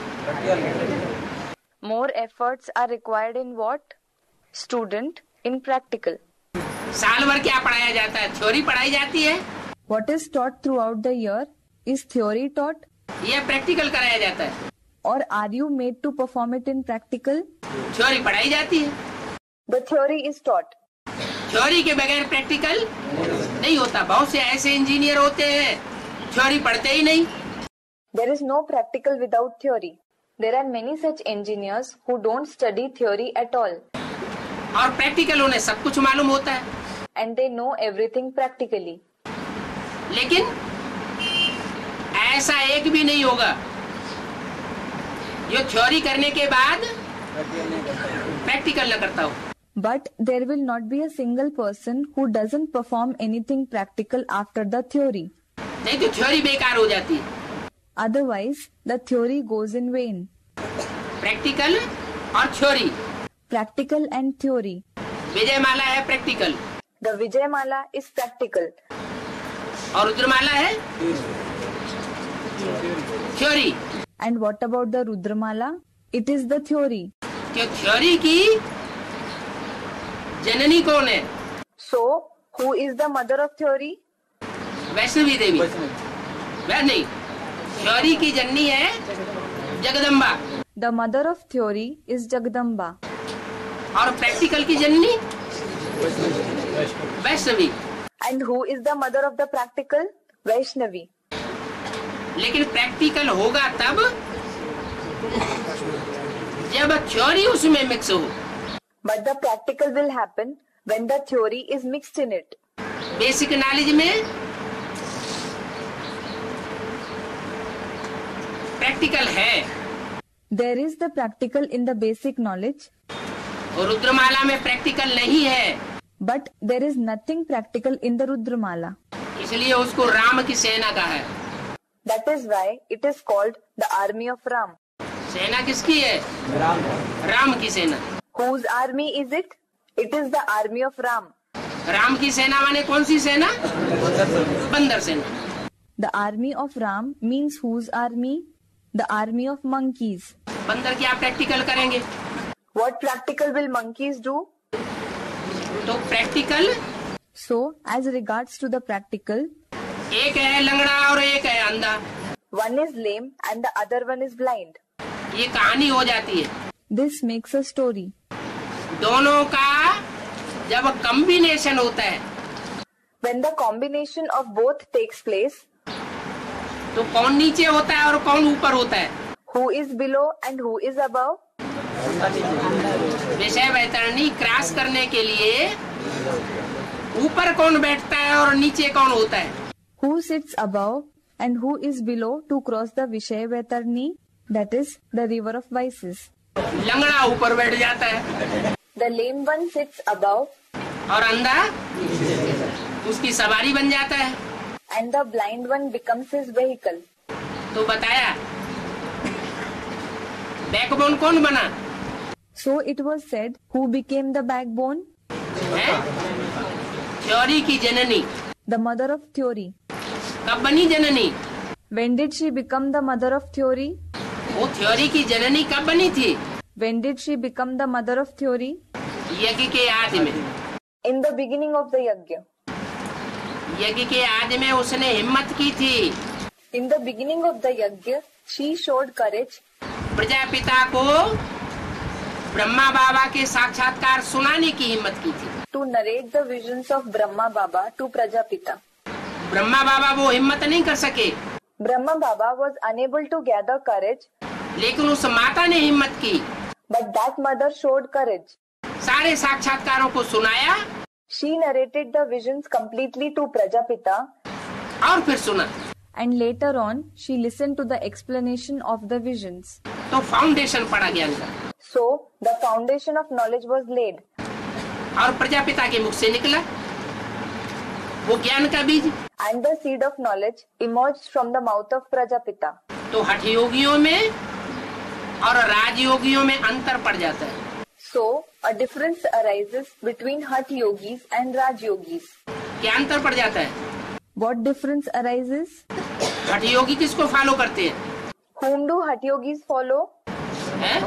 More efforts are required in what? Student, in practical. साल भर क्या पढ़ाया जाता है? थ्योरी पढ़ाई जाती है. What is taught throughout the year Is theory taught? या प्रैक्टिकल कराया जाता है? Or are you made to perform it in practical? Theory पढ़ाई जाती है, The theory is taught. Theory के बगैर प्रैक्टिकल नहीं होता। बहुत से ऐसे इंजीनियर होते हैं थ्योरी पढ़ते ही नहीं। There is no practical without theory. There are many such engineers who don't study theory at all. और प्रैक्टिकल उन्हें सब कुछ मालूम होता है, And they know everything practically. लेकिन ऐसा एक भी नहीं होगा जो थ्योरी करने के बाद प्रैक्टिकल न करता हो। But there will not be a single person who doesn't perform anything practical after the theory. नहीं तो थ्योरी बेकार हो जाती है। Otherwise, the theory goes in vain. Practical और theory, Practical and theory. Vijayamala है practical The Vijayamala is practical. और रुद्रमाला है theory. And what about the Rudramala? It is the theory. कि थ्योरी की जननी कौन है? So, who is the mother of theory? Vaishnavi देवी। वह नहीं, थ्योरी की जननी है Jagdamba The mother of theory is Jagdamba. और प्रैक्टिकल की जननी Vaishnavi. And who is the mother of the practical? Vaishnavi. लेकिन प्रैक्टिकल होगा तब जब थ्योरी उसमें मिक्स हो। But the practical will happen when the theory is mixed in it. Basic knowledge में practical है There is the practical in the basic knowledge, और रुद्रमाला में प्रैक्टिकल नहीं है, but there is nothing practical in the Rudramala. इसलिए उसको राम की सेना कहा है। That is why it is called the army of Ram. सेना किसकी है? राम की सेना। Whose army is it? It is the army of Ram. Ram की सेना माने कौन सी सेना? बंदर सेना। The army of Ram means whose army? The army of monkeys. बंदर क्या प्रैक्टिकल करेंगे? What practical will monkeys do? तो practical So, as regards to the practical, एक है लंगड़ा और एक है अंधा। one is lame and the other one is blind. ये कहानी हो जाती है। This makes a story. दोनों का जब कॉम्बिनेशन होता है When the combination of both takes place, तो कौन नीचे होता है और कौन ऊपर होता है? who is below and who is above? विषय वैतरणी क्रॉस करने के लिए ऊपर कौन बैठता है और नीचे कौन होता है? Who sits above and who is below to cross the Vishay Vaitarni, that is the river of vices. लंगड़ा ऊपर बैठ जाता है The lame one sits above और अंधा उसकी सवारी बन जाता है। and the blind one becomes his vehicle. तो बताया बैकबोन कौन बना So it was said, who became the backbone? है? थ्योरी की जननी। The mother of theory. कब बनी जननी? When did she become the mother of theory? वो थ्योरी की जननी कब बनी थी? When did she become the mother of theory? यज्ञ के आदि में। In the beginning of the yajna. यज्ञ के आदि में उसने हिम्मत की थी। In the beginning of the yajna, she showed courage Prajapita को ब्रह्मा बाबा के साक्षात्कार सुनाने की हिम्मत की थी। to narrate the visions of Brahma Baba to Prajapita. Brahma बाबा वो हिम्मत नहीं कर सके, Brahma Baba was unable to gather courage, लेकिन उस माता ने हिम्मत की, but that mother showed courage. सारे साक्षात्कारों को सुनाया She narrated the visions completely to Prajapita, और फिर सुना। and later on she listened to the explanation of the visions. तो फाउंडेशन पड़ा ज्ञान का So the foundation of knowledge was laid, और प्रजापिता के मुख से निकला वो ज्ञान का बीज। and the seed of knowledge emerged from the mouth of Prajapita. तो हठ योगियों में और राजयोगियों में अंतर पड़ जाता है। So a difference arises between Hatha yogis and Raj yogis. क्या अंतर पड़ जाता है? What difference arises? हठ योगी किसको फॉलो करते हैं? Whom do Hatha yogis follow? हैं?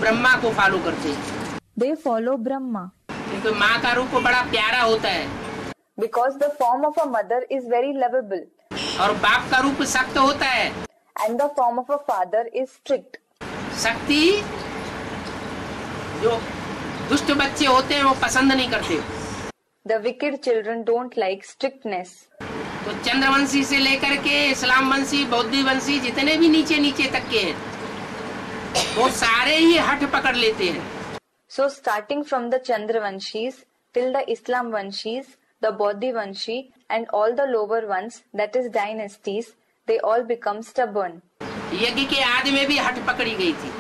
ब्रह्मा को फॉलो करते हैं, They follow Brahma, क्योंकि माँ का रूप बड़ा प्यारा होता है। because the form of a mother is very lovable. और बाप का रूप सख्त होता है। and the form of a father is strict. शक्ति जो दुष्ट बच्चे होते हैं वो पसंद नहीं करते। The wicked children don't like strictness. तो चंद्रवंशी से लेकर के इस्लाम वंशी, बौद्धी वंशी, जितने भी नीचे नीचे तक के हैं वो सारे ही हठ पकड़ लेते हैं। So starting from the Chandravanshis till the Islam Vanshis, the Bodhi Vanshi and all the lower ones, that is dynasties, they all become stubborn. यज्ञ के आदि में भी हठ पकड़ी गई थी।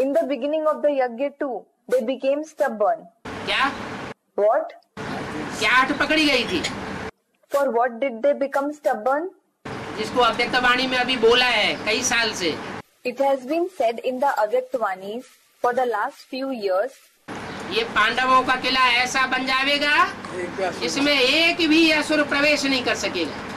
In the beginning of the Yajna too, they became stubborn. क्या What? क्या हठ पकड़ी गई थी? For what did they become stubborn? जिसको अव्यक्तवाणी में अभी बोला है कई साल से। It has been said in the Avyaktvani's for the last few years. ये पांडवों का किला ऐसा बन जाएगा इसमें एक भी असुर प्रवेश नहीं कर सकेगा।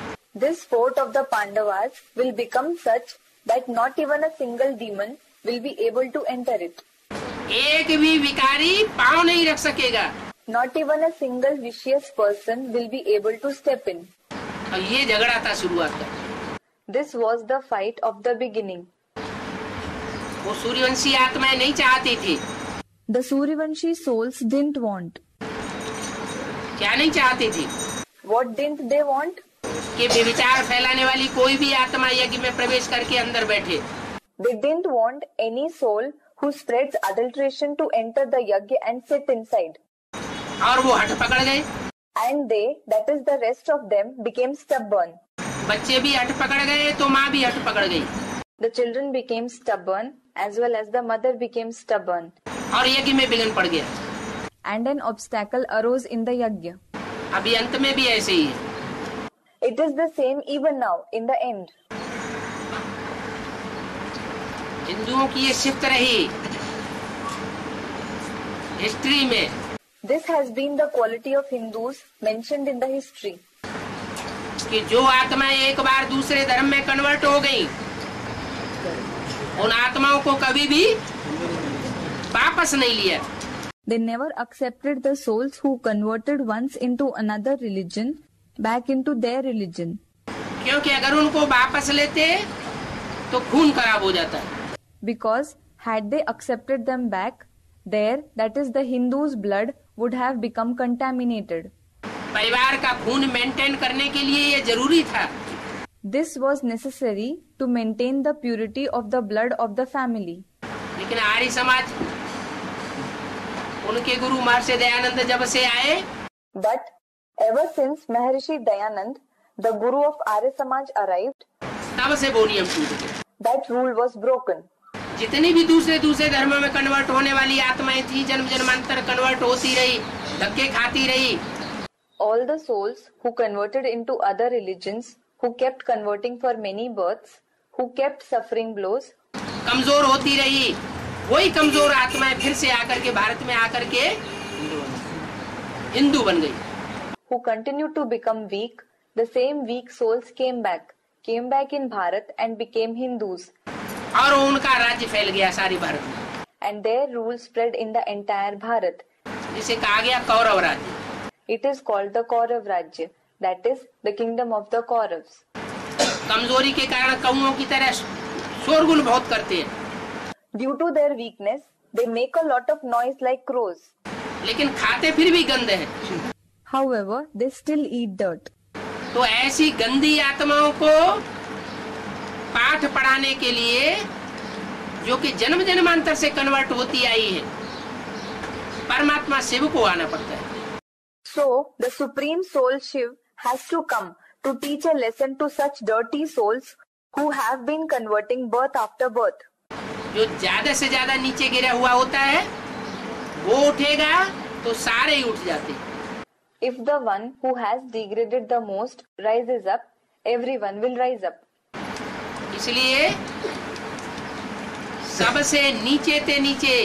This fort of the Pandavas will become such that not even a single demon will be able to enter it. एक भी विकारी पांव नहीं रख सकेगा। Not even a single vicious person will be able to step in. और ये झगड़ा था शुरुआत का। This was the fight of the beginning. वो सूर्यवंशी आत्माएं नहीं चाहती थी। The Suryavanshi souls didn't want. क्या नहीं चाहती थी? What didn't they want? कि व्यभिचार फैलाने वाली कोई भी आत्मा यज्ञ में प्रवेश करके अंदर बैठे। They didn't want any soul who spreads adulteration to enter the yajna and sit inside. और वो हठ पकड़ गए। And they, that is the rest of them, became stubborn. बच्चे भी हठ पकड़ गए तो माँ भी हठ पकड़ गई। The children became stubborn as well as the mother became stubborn. और यज्ञ में विघ्न पड़ गया। And an obstacle arose in the yajna. अभी अंत में भी ऐसे ही है। It is the same even now in the end. हिंदुओं की ये शिफ्ट रही हिस्ट्री में। This has been the quality of Hindus mentioned in the history. कि जो आत्माएं एक बार दूसरे धर्म में कन्वर्ट हो गई उन आत्माओं को कभी भी वापस नहीं लिया। They never accepted the souls who converted once into another religion back into their religion. क्योंकि अगर उनको वापस लेते तो खून खराब हो जाता है। Because had they accepted them back, there, that is the Hindus' blood would have become contaminated. परिवार का खून मेंटेन करने के लिए ये जरूरी था। This was necessary to maintain the purity of the blood of the family. लेकिन आर्य समाज उनके गुरु महर्षि दयानंद जब से आए, But ever since Maharishi Dayanand, the guru of Arya Samaj arrived, तब से वो नियम टूट गए। that rule was broken. जितनी भी दूसरे धर्मों में कन्वर्ट होने वाली आत्माएं थी जन्म जन्मांतर कन्वर्ट होती रही, धक्के खाती रही। All the souls who converted into other religions, who kept converting for many births, who kept suffering blows, कमजोर होती रही। वही कमजोर आत्माएं फिर से आकर के भारत में आकर के हिंदू बन गई। who continued to become weak, the same weak souls came back in Bharat and became Hindus. और उनका राज्य फैल गया सारे भारत में। And their rule spread in the entire Bharat. जिसे कहा गया कौरव राज्य। It is called the Kaurav Rajya, that is the kingdom of the Kauravs. कमजोरी के कारण कौओं की तरह शोरगुल बहुत करते हैं। Due to their weakness, they make a lot of noise like crows. लेकिन खाते फिर भी गंदे हैं। However, they still eat dirt. तो ऐसी गंदी आत्माओं को पाठ पढ़ाने के लिए जो कि जन्म जन्मांतर से कन्वर्ट होती आई है, परमात्मा शिव को आना पड़ता है। So, the Supreme Soul Shiv has to come to teach a lesson to such dirty souls who have been converting birth after birth. जो ज्यादा से ज्यादा नीचे गिरा हुआ होता है वो उठेगा तो सारे ही उठ जाते हैं। If the one who has degraded the most rises up, everyone will rise up. इसलिए सबसे नीचे ते नीचे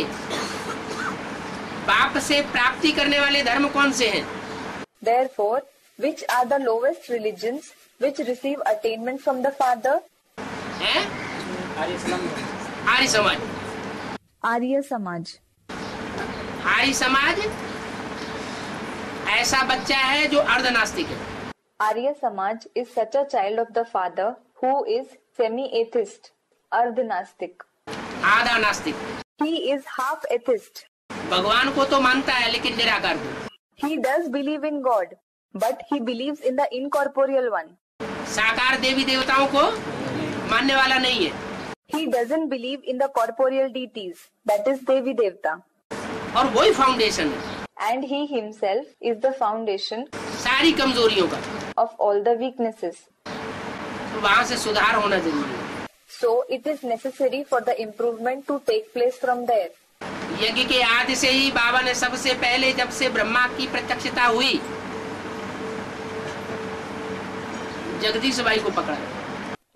बाप से प्राप्ति करने वाले धर्म कौन से हैं? Therefore, which are the lowest religions which receive attainment from the Father? हैं? आर्य समाज। Arya Samaj. आर्य समाज ऐसा बच्चा है जो अर्धनास्तिक है। Arya Samaj is such a child of the father who is semi-atheist, Ardhanastik. आधा नास्तिक। He is half atheist. भगवान को तो मानता है लेकिन निराकार को। He does believe in God, but he believes in the incorporeal one. साकार देवी देवताओं को मानने वाला नहीं है। He doesn't believe in the corporeal deities, that is Devi Devta. और वही फाउंडेशन है And he himself is the foundation सारी कमजोरियों का। of all the weaknesses. तो वहाँ से सुधार होना जरूरी है। So it is necessary for the improvement to take place from there. यज्ञ के आदि से ही बाबा ने सबसे पहले जब से ब्रह्मा की प्रत्यक्षता हुई जगदीश भाई को पकड़ा।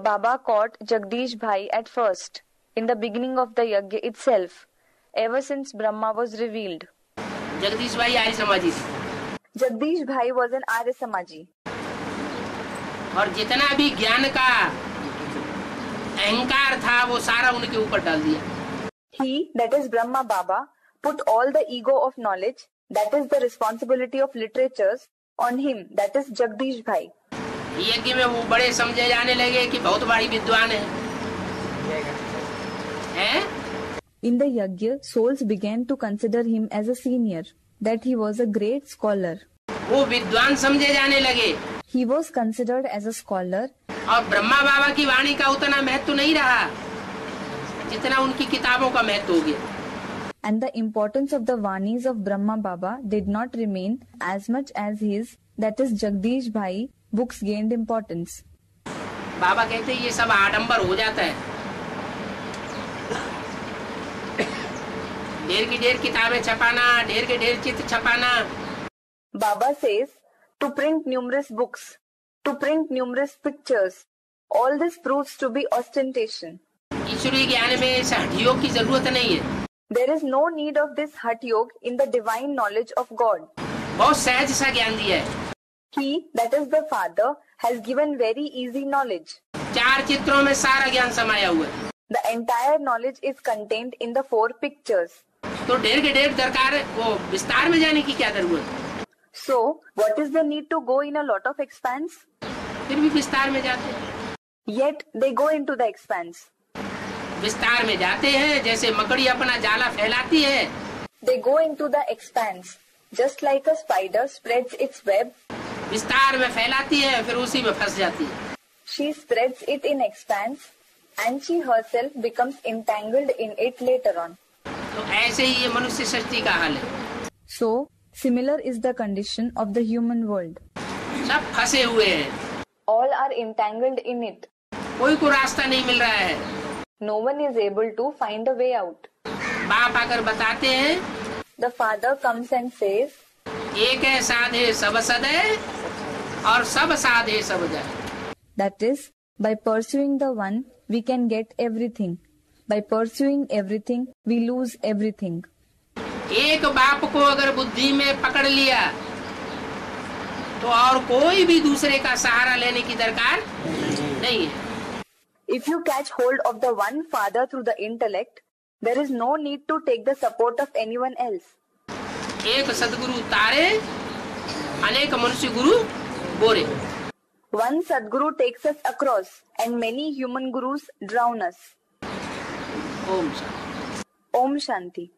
Baba caught Jagdish Bhai at first, in the beginning of the yajna itself, ever since Brahma was revealed. Jagdish भाई आर्य समाजी थे। Jagdish Bhai was an Arya Samaji. और जितना भी ज्ञान का अहंकार था वो सारा उनके ऊपर डाल दिया। He, that is Brahma Baba, put all the ego of knowledge, that is the responsibility of literatures, on him, that is Jagdish Bhai. यज्ञ में वो बड़े समझे जाने लगे कि बहुत बड़ी विद्वान है? In the yajna, souls began to consider him as a senior, that he was a great scholar. वो विद्वान समझे जाने लगे। He was considered as a scholar. और ब्रह्मा बाबा की वाणी का उतना महत्व नहीं रहा जितना उनकी किताबों का महत्व हो गया। And the importance of the Vanis of Brahma Baba did not remain as much as his, that is Jagdish Bhai, books gained importance. बाबा कहते ये सब आडंबर हो जाता है। ढेर की ढेर किताबें छपाना, ढेर के ढेर चित्र छपाना। Baba says to print numerous books, to print numerous pictures, all this proves to be ostentation. ईश्वरीय ज्ञान में इस हठयोग की जरूरत नहीं है। There is no need of this Hat Yoga in the divine knowledge of God. बहुत सहज सा ज्ञान दिया है। He, that is the Father, has given very easy knowledge. 4 चित्रों में सारा ज्ञान समाया हुआ है। The entire knowledge is contained in the 4 pictures. तो ढेर के ढेर दरकार वो विस्तार में जाने की क्या जरूरत है? So, what is the need to go in a lot of expanse? फिर भी विस्तार में जाते हैं। Yet they go into the expanse. विस्तार में जाते हैं जैसे मकड़ी अपना जाला फैलाती है। They go into the expanse, just like a spider spreads its web. विस्तार में फैलाती है फिर उसी में फंस जाती है। She spreads it in expanse, and she herself becomes entangled in it later on. तो ऐसे ही ये मनुष्य सृष्टि का हाल है। So, similar is the condition of the human world. सब फंसे हुए हैं। All are entangled in it. कोई को रास्ता नहीं मिल रहा है। No one is able to find a way out. बाप आकर बताते हैं The Father comes and says, एक है साधे सब सदे और सब साधे सब जाए। that is, by pursuing the one, we can get everything. By pursuing everything, we lose everything. एक बाप को अगर बुद्धि में पकड़ लिया तो और कोई भी दूसरे का सहारा लेने की दरकार नहीं है। If you catch hold of the one Father through the intellect, there is no need to take the support of anyone else. एक सदगुरु तारे अनेक मनुष्य गुरु बोरे। One Sadguru takes us across, and many human gurus drown us. Om Shanti. Om Shanti.